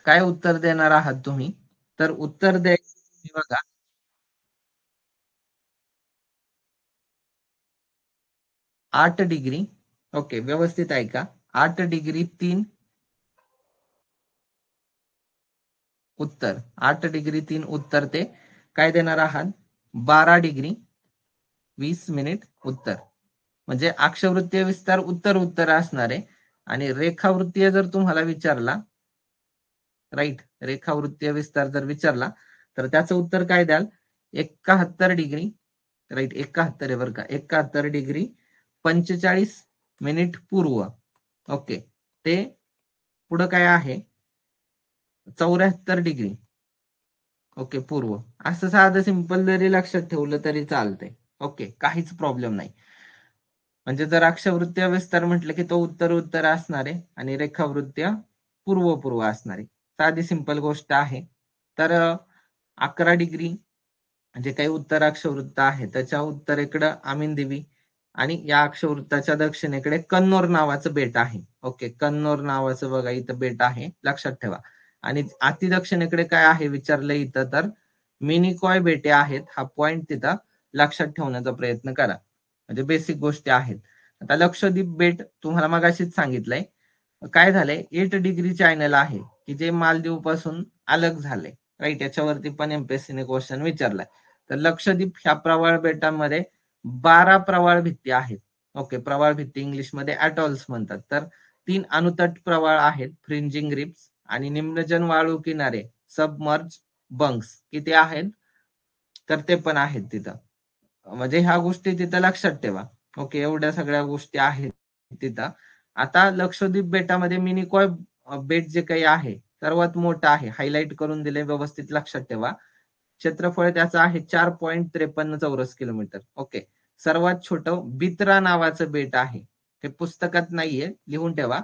काय उत्तर देणार आहात तुम्ही? तर उत्तर द्यायचं बघा, 8 डिग्री. ओके, व्यवस्थित ऐका. 8 डिग्री 3 उत्तर, 8 डिग्री 3 उत्तर ते काय देणार आहात? 12 डिग्री 20 मिनिट उत्तर. म्हणजे अक्षवृत्तीय विस्तार उत्तर उत्तर असणार आहे. आणि रेखावृत्तीय जर तुम्हाला विचारला, राईट, रेखावृत्तीय विस्तार जर विचारला तर त्याचं उत्तर काय द्याल? 71 डिग्री, राईट, 71 आहे बरं का, 71 डिग्री 45 मिनिट पूर्व. ओके, ते पुढं काय आहे? 74 डिग्री, ओके, पूर्व. असं साधं सिंपल जरी लक्षात ठेवलं तरी चालतंय. ओके, काहीच प्रॉब्लेम नाही. म्हणजे जर अक्षवृत्तीय विस्तार म्हटलं की तो उत्तर उत्तर असणार आहे आणि रेखावृत्तीय पूर्व पूर्व असणार आहे. साधी सिंपल गोष्ट आहे. तर 11 डिग्री जे काही उत्तर अक्षवृत्त आहे त्याच्या उत्तरेकडं आमीनदेवी आणि या अक्षवृत्ताच्या दक्षिणेकडे कन्नौर नावाचं बेट आहे. ओके, कन्नौर नावाचं बघा इथं बेट आहे, लक्षात ठेवा. आणि अति दक्षिणेकडे काय आहे विचारलं इथं, तर मिनिकॉय बेटे आहेत. हा पॉइंट तिथं लक्षात ठेवण्याचा प्रयत्न करा. म्हणजे बेसिक गोष्टी आहेत. आता लक्षद्वीप बेट तुम्हाला मगाशीच सांगितलंय. काय झालंय, 8 डिग्री चॅनल आहे की जे मालदीव पासून अलग झालंय, राईट. याच्यावरती पण एमपीएससीने क्वेश्चन विचारलाय. तर लक्षद्वीप ह्या प्रवाळ बेटांमध्ये 12 प्रवाळ भित्ती आहेत. ओके, प्रवाळ भित्ती इंग्लिशमध्ये ॲटॉल्स म्हणतात. तर 3 अनुतट प्रवाळ आहेत, फ्रिंजिंग रिप्स, आणि निम्नजन वाळू किनारे सबमर्ज बंक्स किती आहेत? तर ते पण आहेत तिथं. म्हणजे ह्या गोष्टी तिथं लक्षात ठेवा. ओके, एवढ्या सगळ्या गोष्टी आहेत तिथं. आता लक्षद्वीप बेटामध्ये मिनिकॉय बेट जे काही आहे सर्वात मोठं आहे, हायलाइट करून दिले, व्यवस्थित लक्षात ठेवा. क्षेत्रफळ त्याचं आहे 4.53 चौरस किलोमीटर. ओके, सर्वात छोटं बित्रा नावाचं बेट आहे, हे पुस्तकात नाहीये, लिहून ठेवा.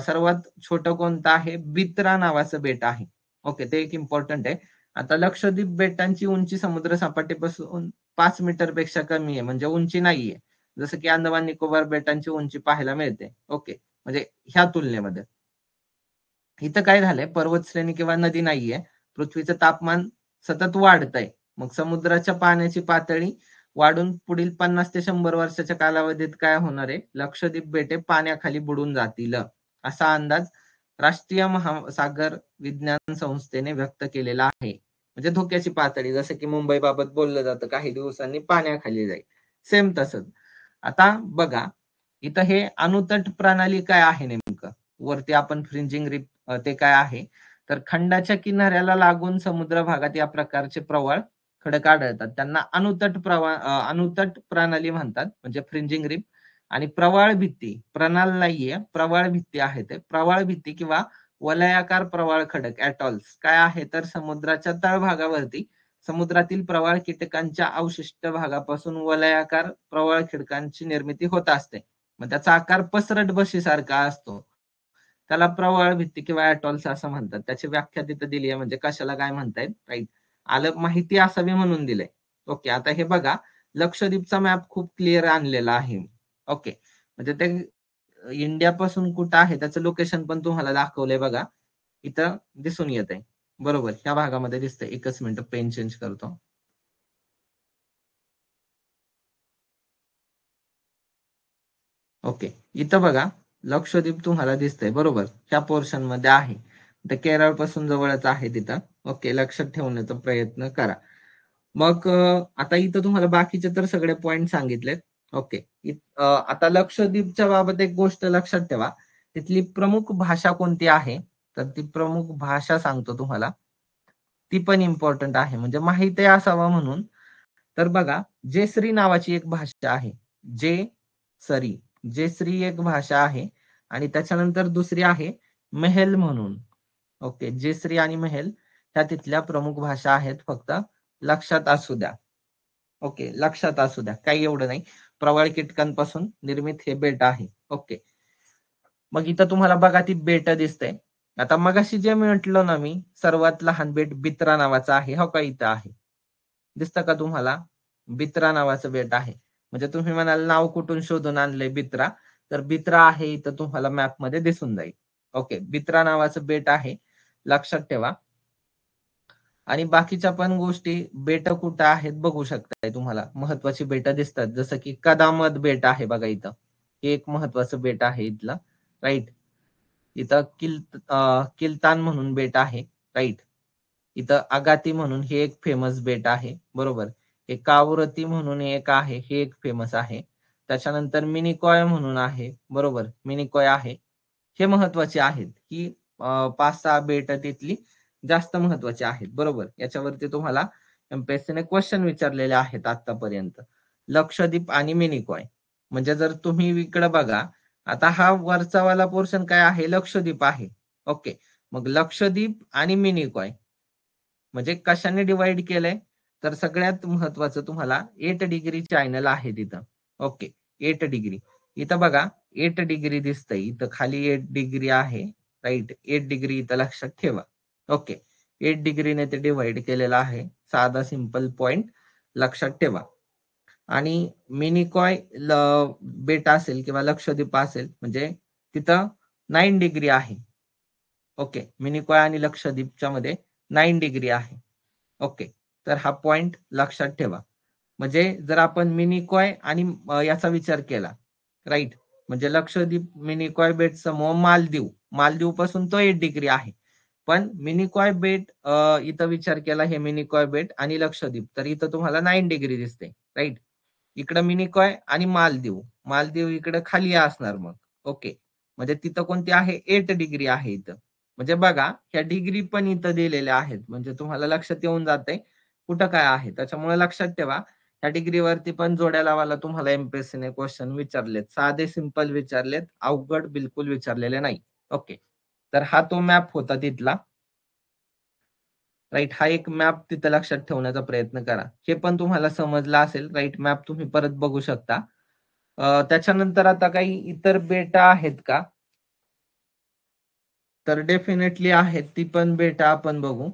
सर्वात छोटं कोणतं आहे? बित्रा नावाचं बेट आहे. ओके, ते एक इम्पॉर्टंट आहे. आता लक्षद्वीप बेटांची उंची समुद्र सपाटीपासून 5 मीटर पेक्षा कमी आहे, म्हणजे उंची नाहीये. जसं की अंदमान निकोबार बेटांची उंची पाहायला मिळते. ओके, म्हणजे ह्या तुलनेमध्ये इथं काय झालंय, पर्वतश्रेणी किंवा नदी नाहीये. पृथ्वीचं तापमान सतत वाढतंय. मग समुद्राच्या पाण्याची पातळी वाढून पुढील 50 ते 100 वर्षाच्या कालावधीत काय होणार आहे? लक्षद्वीप बेटे पाण्याखाली बुडून जातील, असा अंदाज राष्ट्रीय महासागर विज्ञान संस्थेने व्यक्त केलेला आहे. म्हणजे धोक्याची पातळी, जसं की मुंबई बाबत बोललं जातं, काही दिवसांनी पाण्याखाली जाईल, सेम तसंच. आता बघा, इथं हे अनुतट प्रणाली काय आहे नेमकं? वरती आपण फ्रिंजिंग रिप ते काय आहे, तर खंडाच्या किनाऱ्याला लागून समुद्र भागात या प्रकारचे प्रवाळ खडक आढळतात. त्यांना अनुतट प्रणाली म्हणतात, म्हणजे फ्रिंजिंग रिप. आणि प्रवाळ भित्ती, प्रणाल नाहीये, प्रवाळ भित्ती आहे. ते प्रवाळ भित्ती किंवा वलयाकार प्रवाळ खडक ॲटॉल्स काय आहे, तर समुद्राच्या तळभागावरती समुद्रातील प्रवाळ कीटकांच्या अवशिष्ट भागापासून वलयाकार प्रवाळ खडकांची निर्मिती होत असते. मग त्याचा आकार पसरट बशीसारखा असतो. त्याला प्रवाळ भित्ती किंवा ॲटॉल्स असं म्हणतात. त्याची व्याख्या तिथं दिली आहे, म्हणजे कशाला काय म्हणतायत, राईट. आलं, माहिती असावी म्हणून दिलंय. ओके, आता हे बघा, लक्षद्वीपचा मॅप खूप क्लिअर आणलेला आहे. ओके, म्हणजे ते इंडियापासून कुठं आहे त्याचं लोकेशन पण तुम्हाला दाखवलंय बघा, इथं दिसून येत आहे. बरोबर, ह्या भागामध्ये दिसतंय. एकच मिनिट, पेन चेंज करतो. ओके, इथं बघा, लक्षद्वीप तुम्हाला दिसतंय बरोबर, ह्या पोर्शन मध्ये आहे. तर केरळ पासून जवळच आहे तिथं. ओके, लक्षात ठेवण्याचा प्रयत्न करा. मग आता इथं तुम्हाला बाकीचे तर सगळे पॉइंट सांगितलेत. ओके, आता लक्षद्वीपच्या बाबत एक गोष्ट लक्षात ठेवा, तिथली प्रमुख भाषा कोणती आहे, तर ती प्रमुख भाषा सांगतो तुम्हाला, ती पण इम्पॉर्टंट आहे, म्हणजे माहिती असावं म्हणून. तर बघा, जेसरी नावाची एक भाषा आहे, सरी जेसरी एक भाषा आहे. आणि त्याच्यानंतर दुसरी आहे मेहेल म्हणून. ओके, जेसरी आणि मेहेल ह्या तिथल्या प्रमुख भाषा आहेत. फक्त लक्षात असू द्या. ओके, लक्षात असू द्या, काही एवढं नाही. प्रवाळ कीटकांपासून निर्मित हे बेट आहे. ओके, मग इथं तुम्हाला बघा ती बेट दिसते. आता मगाशी जे म्हटलं ना मी, सर्वात लहान बेट बित्रा नावाचं आहे, हो का, इथं आहे, दिसतं का तुम्हाला? बित्रा नावाचं बेट आहे. म्हणजे तुम्ही म्हणाल नाव कुठून शोधून आणलंय बित्रा, तर बित्रा आहे इथं तुम्हाला मॅप मध्ये दिसून जाईल. ओके, बित्रा नावाचं बेट आहे, लक्षात ठेवा. आणि बाकीच्या पण गोष्टी बेट कुठं आहेत बघू शकताय, तुम्हाला महत्वाची बेट दिसतात, जसं की कदामत बेट आहे बघा इथं, हे एक महत्वाचं बेट आहे इथलं, राईट. इथं किल्तान म्हणून बेट आहे, राईट. इथं आगाती म्हणून हे एक फेमस बेट आहे, बरोबर. हे कावरती म्हणून एक आहे, हे एक फेमस आहे. त्याच्यानंतर मिनिकॉय म्हणून आहे, बरोबर, मिनिकॉय आहे. हे महत्वाचे आहेत, ही 5-6 बेट तिथली जास्त महत्वाची आहेत, बरोबर. याच्यावरती तुम्हाला एमपीएससीने क्वेश्चन विचारलेले आहेत आतापर्यंत. लक्षद्वीप आणि मिनिकॉय, म्हणजे जर तुम्ही इकडे बघा, आता हा वरचावाला पोर्शन काय आहे, लक्षद्वीप आहे. ओके, मग लक्षद्वीप आणि मिनिकॉय म्हणजे कशाने डिवाइड केलंय, तर सगळ्यात महत्वाचं तुम्हाला 8 डिग्री चॅनल आहे तिथं. ओके, 8 डिग्री इथं बघा, 8 डिग्री दिसतंय इथं खाली, 8 डिग्री आहे, राईट. 8 डिग्री इथं लक्षात ठेवा. ओके, 8 डिग्रीने ते डिवाइड केलेलं आहे, साधा सिंपल पॉइंट लक्षात ठेवा. आणि मिनिकॉय बेट असेल किंवा लक्षद्वीप असेल म्हणजे तिथं 9 डिग्री आहे. ओके, मिनिकॉय आणि लक्षद्वीपच्या मध्ये 9 डिग्री आहे. ओके, तर हा पॉइंट लक्षात ठेवा. म्हणजे जर आपण मिनिकॉय आणि याचा विचार केला, राईट, म्हणजे लक्षद्वीप मिनिकॉय बेट समूह मालदीव पासून तो 8 डिग्री आहे. पण मिनिकॉय बेट इथं विचार केला, हे मिनिकॉय बेट आणि लक्षद्वीप, तर इथं तुम्हाला 9 डिग्री दिसते, राईट. इकडं मिनिकॉय आणि मालदीव इकडे खाली असणार मग. ओके, म्हणजे तिथं कोणती आहे, 8 डिग्री आहे इथं. म्हणजे बघा, ह्या डिग्री पण इथं दिलेल्या आहेत, म्हणजे तुम्हाला लक्षात येऊन जाते कुठं काय आहे. त्याच्यामुळे लक्षात ठेवा, ह्या डिग्रीवरती पण जोड्या लावायला तुम्हाला एमपीएससीने क्वेश्चन विचारलेत, साधे सिंपल विचारलेत, अवघड बिलकुल विचारलेले नाही. ओके, तर हा तो मॅप होता तिथला, राईट. हा एक मॅप तिथं लक्षात ठेवण्याचा प्रयत्न करा, हे पण तुम्हाला समजलं असेल, राईट. मॅप तुम्ही परत बघू शकता. त्याच्यानंतर आता काही इतर बेटा आहेत का, तर डेफिनेटली आहेत, ती पण बेटा आपण बघू.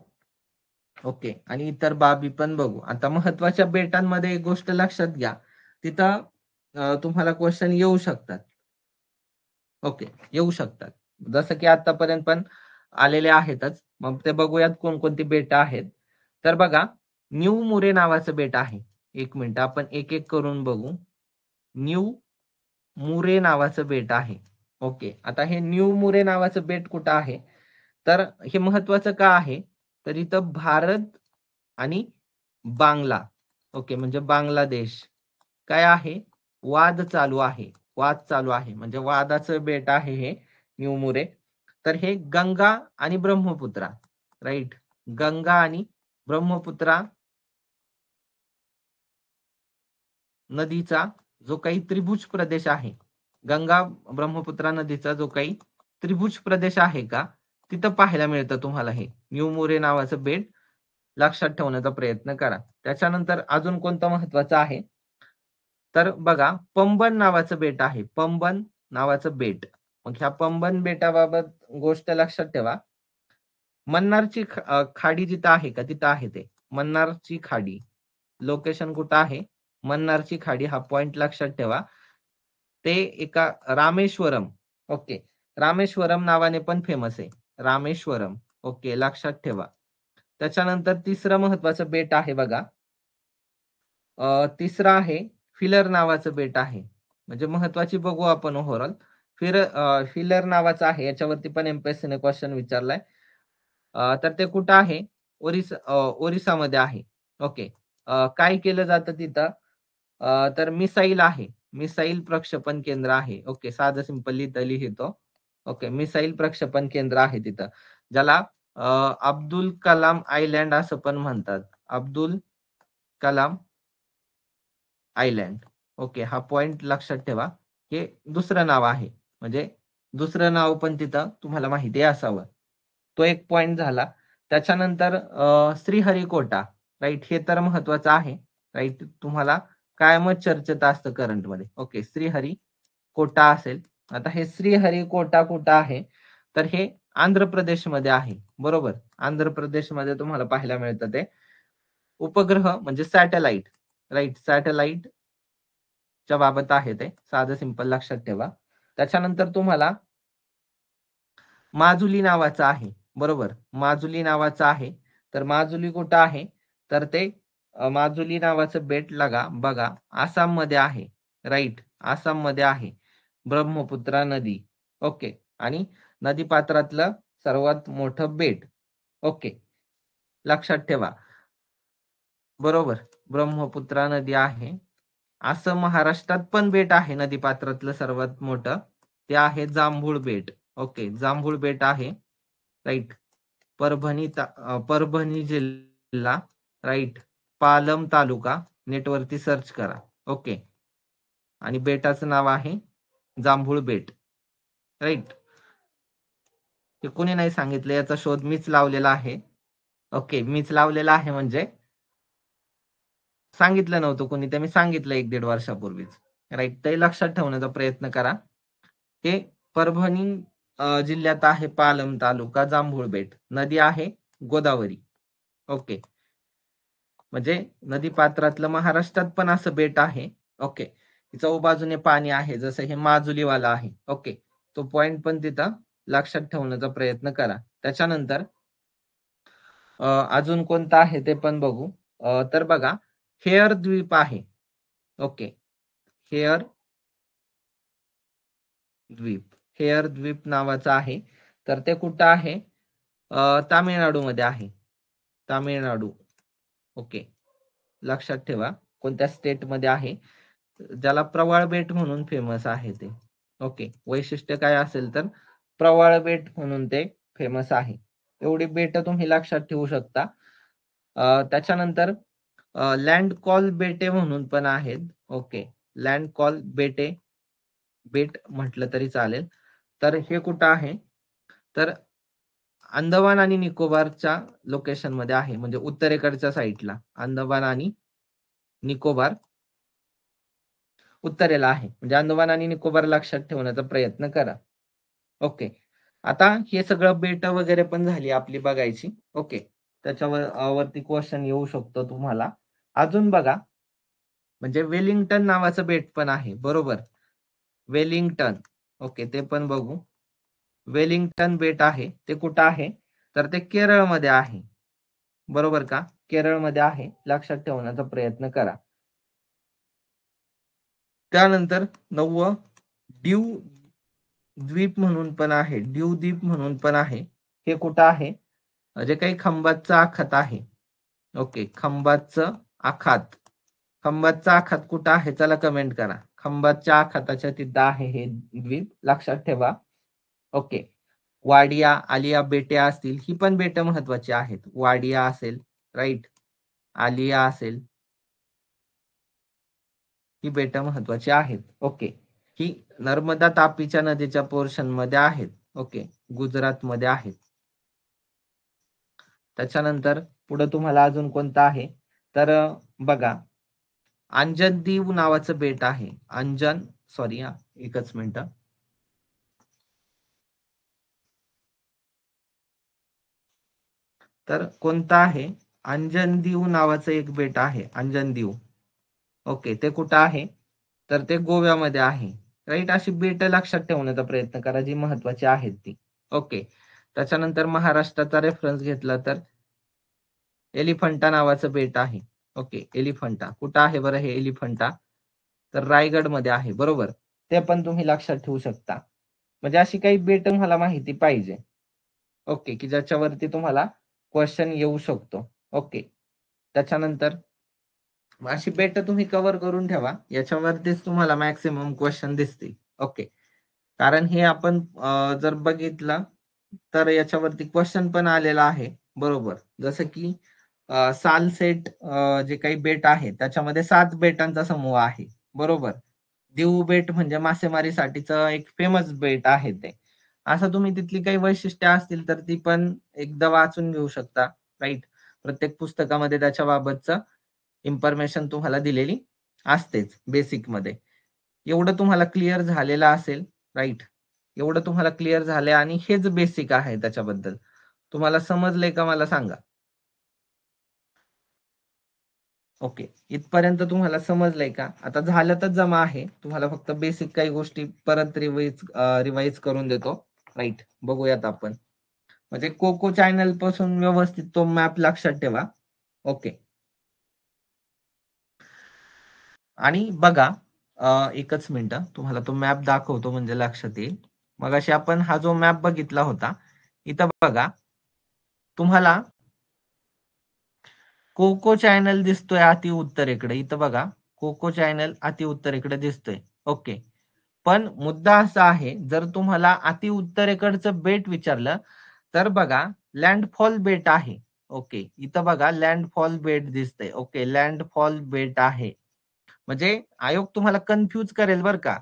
ओके, आणि इतर बाबी पण बघू. आता महत्वाच्या बेटांमध्ये एक गोष्ट लक्षात घ्या, तिथं तुम्हाला क्वेश्चन येऊ शकतात. ओके, येऊ शकतात, जसं की आतापर्यंत पण आलेले आहेतच. मग ते बघूयात कोणकोणती बेट आहेत. तर बघा, न्यू मुरे नावाचं बेट आहे. एक मिनिट, आपण एक एक करून बघू. न्यू मुरे नावाचं बेट आहे. ओके, आता हे न्यू मुरे नावाचं बेट कुठं आहे, तर हे महत्वाचं का आहे, तर इथं भारत आणि बांगला, ओके, म्हणजे बांगलादेश काय आहे, वाद चालू आहे, म्हणजे वादाचं बेट आहे हे न्यू मुरे. तर हे गंगा आणि ब्रह्मपुत्रा, राईट, गंगा आणि ब्रह्मपुत्रा नदीचा जो काही त्रिभुज प्रदेश आहे, गंगा ब्रह्मपुत्रा नदीचा जो काही त्रिभुज प्रदेश आहे का, तिथं पाहायला मिळतं तुम्हाला हे न्यू मुरे नावाचं बेट. लक्षात ठेवण्याचा प्रयत्न करा. त्याच्यानंतर अजून कोणतं महत्वाचं आहे, तर बघा, पंबन नावाचं बेट आहे, पंबन नावाचं बेट. मग ह्या पंबन बेटाबाबत गोष्ट लक्षात ठेवा, मन्नारची खाडी जिथं आहे का, तिथं आहे ते मन्नारची खाडी. लोकेशन कुठं आहे, मन्नारची खाडी, हा पॉइंट लक्षात ठेवा. ते एका रामेश्वरम, ओके, रामेश्वरम नावाने पण फेमस आहे, रामेश्वरम. ओके, लक्षात ठेवा. त्याच्यानंतर तिसरं महत्वाचं बेट आहे बघा, तिसरं आहे फिलर नावाचं बेट आहे. म्हणजे महत्वाची बघू आपण ओव्हरऑल. फिलर नावाचं आहे, याच्यावरती पण एमपीएससीने क्वेश्चन विचारलाय. तर ते कुठं आहे, ओरिसामध्ये आहे. ओके, काय केलं जातं तिथं, तर मिसाईल आहे, मिसाईल प्रक्षेपण केंद्र आहे. ओके, साधं सिंपल लिहितो. ओके, मिसाईल प्रक्षेपण केंद्र आहे तिथं, ज्याला अब्दुल कलाम आयलँड असं पण म्हणतात, अब्दुल कलाम आयलँड. ओके, हा पॉइंट लक्षात ठेवा, हे दुसरं नाव आहे, म्हणजे दुसरं नाव पण तिथं तुम्हाला माहिती असावं. तो एक पॉइंट झाला. त्याच्यानंतर श्रीहरिकोटा, राईट, हे तर महत्वाचं आहे, राईट, तुम्हाला कायमच चर्चेत असतं करंटमध्ये. ओके, श्रीहरिकोटा असेल. आता हे श्रीहरिकोटा कुठं आहे, तर हे आंध्र प्रदेशमध्ये आहे, बरोबर. आंध्र प्रदेशमध्ये तुम्हाला पाहायला मिळतं ते उपग्रह म्हणजे सॅटेलाइट, राईट, सॅटेलाइट च्या बाबत आहे ते साधं सिंपल लक्षात ठेवा. त्याच्यानंतर तुम्हाला माजुली नावाचं आहे, बरोबर, माजुली नावाचं आहे. तर माजुली कुठं आहे, तर ते माजुली नावाचं बेट बघा आसाम मध्ये आहे, राईट, आसाम मध्ये आहे. ब्रह्मपुत्रा नदी, ओके, आणि नदीपात्रातलं सर्वात मोठं बेट, ओके, लक्षात ठेवा, बरोबर, ब्रह्मपुत्रा नदी आहे. असं महाराष्ट्रात पण बेट आहे नदीपात्रातलं सर्वात मोठं, ते आहे जांभूळ बेट, ओके, जांभूळ बेट आहे, राईट, परभणी जिल्हा, राईट, पालम तालुका, नेटवरती सर्च करा, ओके, आणि बेटाचं नाव आहे जांभूळ बेट, राईट. ते कोणी नाही सांगितलं, याचा शोध मीच लावलेला आहे, ओके, मीच लावलेला आहे, म्हणजे सांगितलं नव्हतं कोणी, ते मी सांगितलं 1-1.5 वर्षापूर्वीच, राईट. ते लक्षात ठेवण्याचा प्रयत्न करा. हे परभणी जिल्ह्यात आहे, पालम तालुका, जांभूळ बेट, नदी आहे गोदावरी, ओके, म्हणजे नदीपात्रातलं महाराष्ट्रात पण असं बेट आहे, ओके, चौबाजूने पाणी आहे, जसं हे माजुलीवाला आहे, ओके. तो पॉइंट पण तिथं लक्षात ठेवण्याचा प्रयत्न करा. त्याच्यानंतर अजून कोणता आहे ते पण बघू. तर बघा, हेअर द्वीप आहे, ओके, हेअर द्वीप, हेअर द्वीप नावाचं आहे. तर ते कुठं आहे, तामिळनाडूमध्ये आहे, तामिळनाडू, ओके, लक्षात ठेवा कोणत्या स्टेट मध्ये आहे. ज्याला प्रवाळ बेट म्हणून फेमस आहे ते, ओके, वैशिष्ट्य काय असेल तर प्रवाळ बेट म्हणून ते फेमस आहे. एवढी बेट तुम्ही लक्षात ठेवू शकता. त्याच्यानंतर लँड कॉल बेटे म्हणून पण आहेत, ओके, लँड कॉल बेटे, बेट म्हटलं तरी चालेल. तर हे कुठं आहे, तर अंदमान आणि निकोबारच्या लोकेशन मध्ये आहे, म्हणजे उत्तरेकडच्या साईडला अंदमान आणि निकोबार उत्तरेला आहे, म्हणजे अंदमान आणि निकोबार लक्षात ठेवण्याचा प्रयत्न करा, ओके. आता हे सगळं बेट वगैरे पण झाली आपली बघायची, ओके. त्याच्यावर वरती क्वेश्चन येऊ शकतो तुम्हाला. अजून बघा, म्हणजे वेलिंग्टन नावाचं बेट पण आहे, बरोबर, वेलिंग्टन, ओके, ते पण बघू. वेलिंग्टन बेट आहे, ते कुठं आहे, तर ते केरळमध्ये आहे, बरोबर का, केरळमध्ये आहे, लक्षात ठेवण्याचा प्रयत्न करा. त्यानंतर 9व दीव द्वीप म्हणून पण आहे, दीव द्वीप म्हणून पण आहे. हे कुठं आहे, जे काही खंबातचं आखात आहे, ओके, खंबातचं आखात, खंबातचं आखात कुठं आहे, चला कमेंट करा. खंबातच्या आखाताच्या तिथं आहे हे द्वीप, लक्षात ठेवा, ओके. वाडिया, आलिया बेटे असतील, ही पण बेटे महत्वाची आहेत, वाडिया असेल, राईट, आलिया असेल, ही बेटे महत्वाची आहेत, ओके. ही नर्मदा तापीच्या नदीच्या पोर्शन मध्ये आहेत, ओके, गुजरात मध्ये आहेत. त्याच्यानंतर पुढे तुम्हाला अजून कोणतं आहे, तर बघा, अंजन दीव नावाचं बेट आहे, अंजन, सॉरी हा, एकच मिनिट, तर कोणतं आहे, अंजन दीव नावाचं एक बेट आहे, अंजन दीव, ओके, ते कुठं आहे, तर ते गोव्यामध्ये आहे, राईट. अशी बेट लक्षात ठेवण्याचा प्रयत्न करा जी महत्वाची आहेत ती, ओके. त्याच्यानंतर महाराष्ट्राचा रेफरन्स घेतला तर एलिफंटा नावाचं बेट आहे, ओके, एलिफंटा कुठं आहे बरं हे एलिफंटा, तर रायगड मध्ये आहे, बरोबर, ते पण तुम्ही लक्षात ठेवू शकता. म्हणजे अशी काही बेट मला माहिती पाहिजे, ओके, की ज्याच्यावरती तुम्हाला क्वेश्चन येऊ शकतो, ओके. त्याच्यानंतर अशी बेट तुम्ही कव्हर करून ठेवा, याच्यावरतीच तुम्हाला मॅक्सिमम क्वेश्चन दिसतील, ओके. कारण हे आपण जर बघितलं तर याच्यावरती क्वेश्चन पण आलेला आहे, बरोबर, जसं की सालसेट जे काही बेट आहे त्याच्यामध्ये 7 बेटांचा समूह आहे, बरोबर. दीव बेट म्हणजे मासेमारीसाठीचं एक फेमस बेट आहे ते. असं तुम्ही तिथली काही वैशिष्ट्ये असतील तर ती पण एकदा वाचून घेऊ शकता, राईट. प्रत्येक पुस्तकामध्ये त्याच्या बाबतचं इन्फॉर्मेशन तुम्हाला दिलेली असतेच बेसिक मध्ये. एवढं तुम्हाला क्लिअर झालेलं असेल, राईट, एवढं तुम्हाला क्लिअर झालंय आणि हेच बेसिक आहे त्याच्याबद्दल. तुम्हाला समजलंय का मला सांगा. ओके, इथपर्यंत तुम्हाला समजलंय का? आता झालं तर जमा आहे. तुम्हाला फक्त बेसिक काही गोष्टी परत रिवाइज करून देतो. राईट, बघूयात आपण. म्हणजे कोको चॅनल पासून व्यवस्थित तो मॅप लक्षात ठेवा. ओके, आणि बघा, एकच मिनिट तुम्हाला तो मॅप दाखवतो म्हणजे लक्षात येईल. मगाशी आपण हा जो मॅप बघितला होता, इथं बघा तुम्हाला कोको चॅनल दिसतोय अति उत्तरेकडे. इथं बघा, कोको चॅनल अति उत्तरेकडे दिसतोय. ओके, पण मुद्दा असा आहे, जर तुम्हाला अति उत्तरेकडचं बेट विचारलं तर बघा, लँडफॉल बेट आहे. ओके, इथं बघा लँडफॉल बेट दिसतंय. ओके, लँडफॉल बेट आहे. म्हणजे आयोग तुम्हाला कन्फ्यूज करेल बरं का.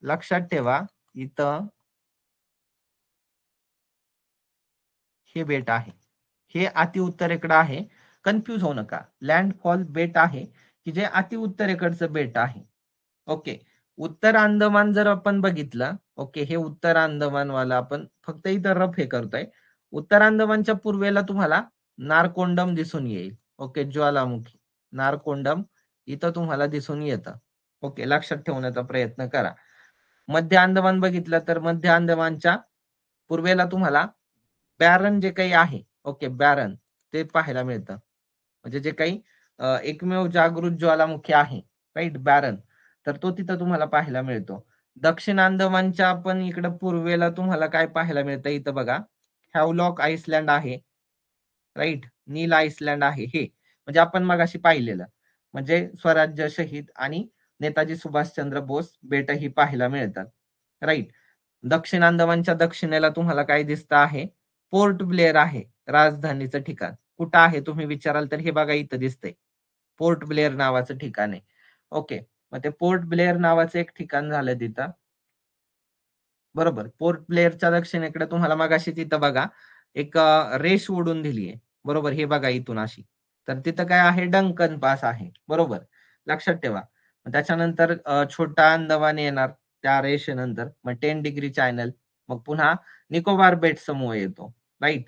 लक्षात ठेवा, इथं हे बेट आहे. हे अति उत्तरेकडे आहे. कन्फ्यूज होऊ नका. लँडफॉल बेट आहे की जे अति उत्तरेकडचं बेट आहे. ओके, उत्तर अंदमान जर आपण बघितलं, ओके, हे उत्तर अंदमान वाला आपण फक्त इथं रफ हे करतोय. उत्तर अंदमानच्या पूर्वेला तुम्हाला नारकोंडम दिसून येईल. ओके, ज्वालामुखी नारकोंडम इथं तुम्हाला दिसून येतं. ओके, लक्षात ठेवण्याचा प्रयत्न करा. मध्य अंदमान बघितलं तर मध्य अंदमानच्या पूर्वेला तुम्हाला बॅरन जे काही आहे, ओके, बॅरन ते पाहायला मिळतं. म्हणजे जे काही एकमेव जागृत ज्वालामुखी आहे, राईट, बॅरन, तर तो तिथं तुम्हाला पाहायला मिळतो. दक्षिण अंदमानच्या पण इकडं पूर्वेला तुम्हाला काय पाहायला मिळतं, इथं बघा हॅवलॉक आइसलँड आहे, राईट, नील आइसलँड आहे. हे म्हणजे आपण मगाशी पाहिलेलं, म्हणजे स्वराज्य शहीद आणि नेताजी सुभाषचंद्र बोस बेटही पाहायला मिळतात. राईट, दक्षिण अंदमानच्या दक्षिणेला तुम्हाला काय दिसतं आहे, पोर्ट ब्लेअर आहे, राजधानीचं ठिकाण. कुठं आहे तुम्ही विचाराल तर हे बघा इथं दिसतंय, पोर्ट ब्लेअर नावाचं ठिकाण आहे. ओके, मग ते पोर्ट ब्लेअर नावाचं एक ठिकाण झालं तिथं. बरोबर, पोर्ट ब्लेअरच्या दक्षिणेकडे तुम्हाला मगाशी तिथं बघा एक रेष ओढून दिली आहे. बरोबर, हे बघा इथून अशी. तर तिथं काय आहे, डंकन पास आहे. बरोबर, लक्षात ठेवा. त्याच्यानंतर छोटा अंदमान येणार त्या रेषेनंतर, मग 10 डिग्री चॅनल, मग पुन्हा निकोबार बेट समूह येतो. राईट,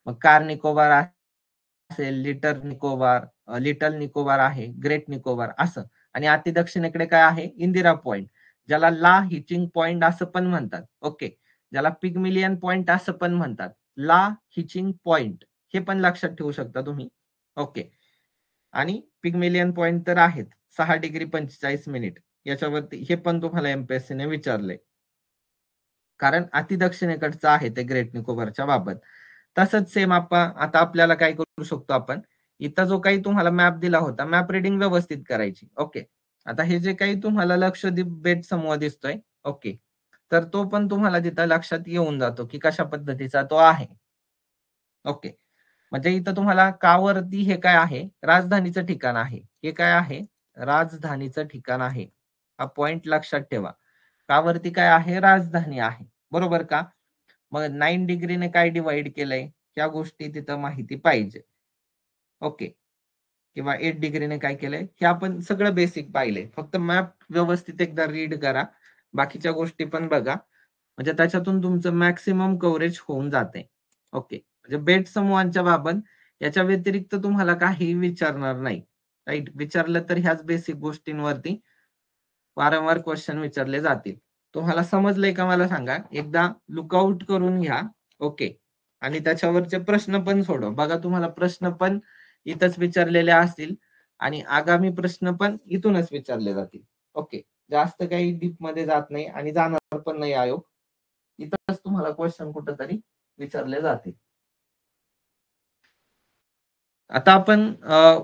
मग कार निकोबार असेल, लिटल निकोबार आहे, ग्रेट निकोबार असं. आणि अति दक्षिणेकडे काय आहे, इंदिरा पॉइंट, ज्याला ला हिचिंग पॉइंट असं पण म्हणतात. ओके, ज्याला पिगमिलियन पॉइंट असं पण म्हणतात. ला हिचिंग पॉइंट हे पण लक्षात ठेवू शकता तुम्ही. ओके, आणि पिगमिलियन पॉइंट तर आहेत 6 डिग्री 45 मिनिट. याच्यावरती हे पण तुम्हाला एमपीएससी ने विचारलंय, कारण अति दक्षिणेकडचं आहे ते ग्रेट निकोबारच्या बाबत. तसंच सेम आपण आता आपल्याला काय करू शकतो, आपण इथं जो काही तुम्हाला मॅप दिला होता, मॅप रिडिंग व्यवस्थित करायची. ओके, आता हे जे काही तुम्हाला लक्षद्वीप बेट समूह दिसतोय, ओके, तर तो पण तुम्हाला तिथं लक्षात येऊन जातो की कशा पद्धतीचा तो आहे. ओके, म्हणजे इथं तुम्हाला कावरती हे काय आहे, राजधानीचं ठिकाण आहे. हे काय आहे, राजधानीचं ठिकाण आहे. हा पॉइंट लक्षात ठेवा. कावरती काय आहे, राजधानी आहे. बरोबर का? मग 9 डिग्रीने काय डिवाइड केलंय, ह्या गोष्टी तिथं माहिती पाहिजे. ओके, किंवा 8 डिग्रीने काय केलंय, हे आपण सगळं बेसिक पाहिलंय. फक्त मॅप व्यवस्थित एकदा रीड करा, बाकीच्या गोष्टी पण बघा, म्हणजे त्याच्यातून तुमचं मॅक्सिमम कव्हरेज होऊन जाते. ओके, म्हणजे बेट समूहांच्या बाबत याच्या व्यतिरिक्त तुम्हाला काही विचारणार नाही. राईट, विचारलं तर ह्याच बेसिक गोष्टींवरती वारंवार क्वेश्चन विचारले जातील. तुम्हाला समजलंय का मला सांगा, एकदा लुकआउट करून घ्या. ओके, आणि त्याच्यावरचे प्रश्न पण सोडवा. बघा, तुम्हाला प्रश्न पण इथंच विचारलेले असतील आणि आगामी प्रश्न पण इथूनच विचारले जातील. ओके, जास्त काही डीप मध्ये जात नाही आणि जाणार पण नाही आयोग. इथंच तुम्हाला क्वेश्चन कुठंतरी विचारले जातील. आता आपण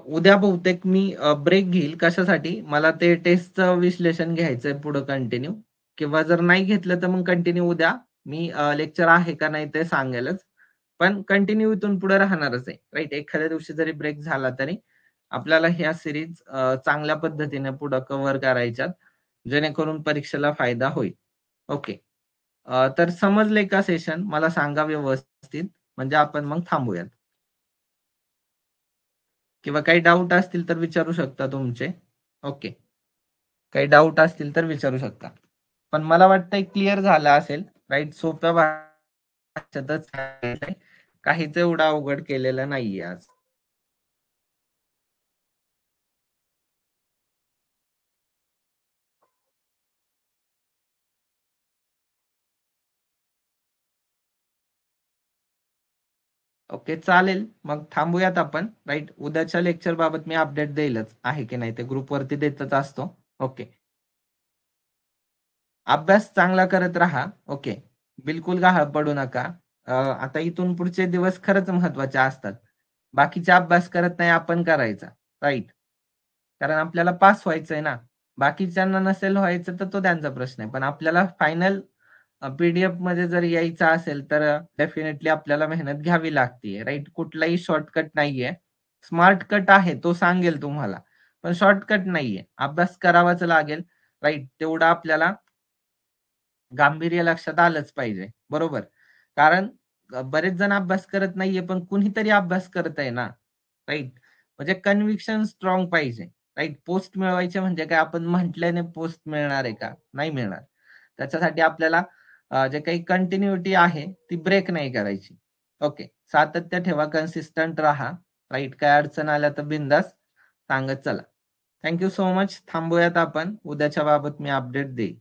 उद्या बहुतेक मी ब्रेक घेईल. कशासाठी, मला ते टेस्टचं विश्लेषण घ्यायचंय पुढे कंटिन्यू, किंवा जर नाही घेतलं तर मग कंटिन्यू उद्या मी लेक्चर आहे का नाही ते सांगेलच, पण कंटिन्यू इथून पुढे राहणारच आहे. राईट, एखाद्या दिवशी जरी ब्रेक झाला तरी आपल्याला ह्या सिरीज चांगल्या पद्धतीने पुढे कव्हर करायच्यात, जेणेकरून परीक्षेला फायदा होईल. ओके, तर समजले का सेशन, मला सांगा व्यवस्थित, म्हणजे आपण मग थांबूयात. किंवा काही डाऊट असतील तर विचारू शकता तुमचे. ओके, काही डाऊट असतील तर विचारू शकता. पण मला वाटतंय क्लिअर झालं असेल. राईट, सोप्या भाषेतच सांगितलंय. काहीच एवढं अवघड केलेलं नाहीये आज. ओके, चालेल. मग थांबूयात आपण. राईट. उद्याच्या लेक्चर बाबत मी अपडेट देईलच. आहे की नाही ते ग्रुपवरती देतच असतो. ओके. अभ्यास चांगला करत राहा. ओके. बिलकुल गहाळ पडू नका. आता इथून पुढचे दिवस खरंच महत्वाचे असतात. बाकीचे अभ्यास करत नाही, आपण करायचा. राईट. कारण आपल्याला पास व्हायचंय ना. बाकीच्यांना नसेल व्हायचं तर तो त्यांचा प्रश्न आहे. पण आपल्याला फायनल पी मध्ये जर यायचं असेल तर डेफिनेटली आपल्याला मेहनत घ्यावी लागते. राईट. कुठलाही शॉर्टकट नाहीये. स्मार्ट कट आहे तो सांगेल तुम्हाला. पण शॉर्टकट नाहीये. अभ्यास करावाच लागेल. राईट. तेवढं आपल्याला गांभीर्य लक्षात आलंच पाहिजे. बरोबर. कारण बरेच जण अभ्यास करत नाहीये, पण कुणीतरी अभ्यास करत आहे ना. राइट. म्हणजे कन्व्हिक्शन स्ट्राँग पाहिजे. राइट. पोस्ट मिळवायचे म्हणजे काय आपण म्हटल्याने पोस्ट मिळणार आहे का? नाही मिळणार. त्याच्यासाठी आपल्याला जे काही कंटिन्यूटी आहे ती ब्रेक नाही करायची. ओके. सातत्य ठेवा, कन्सिस्टंट राहा. राइट. काय अडचण आल्या तर बिंदास सांगत चला. Thank so much. थांबूयात आपण. उद्याच्या बाबत मी अपडेट देईन.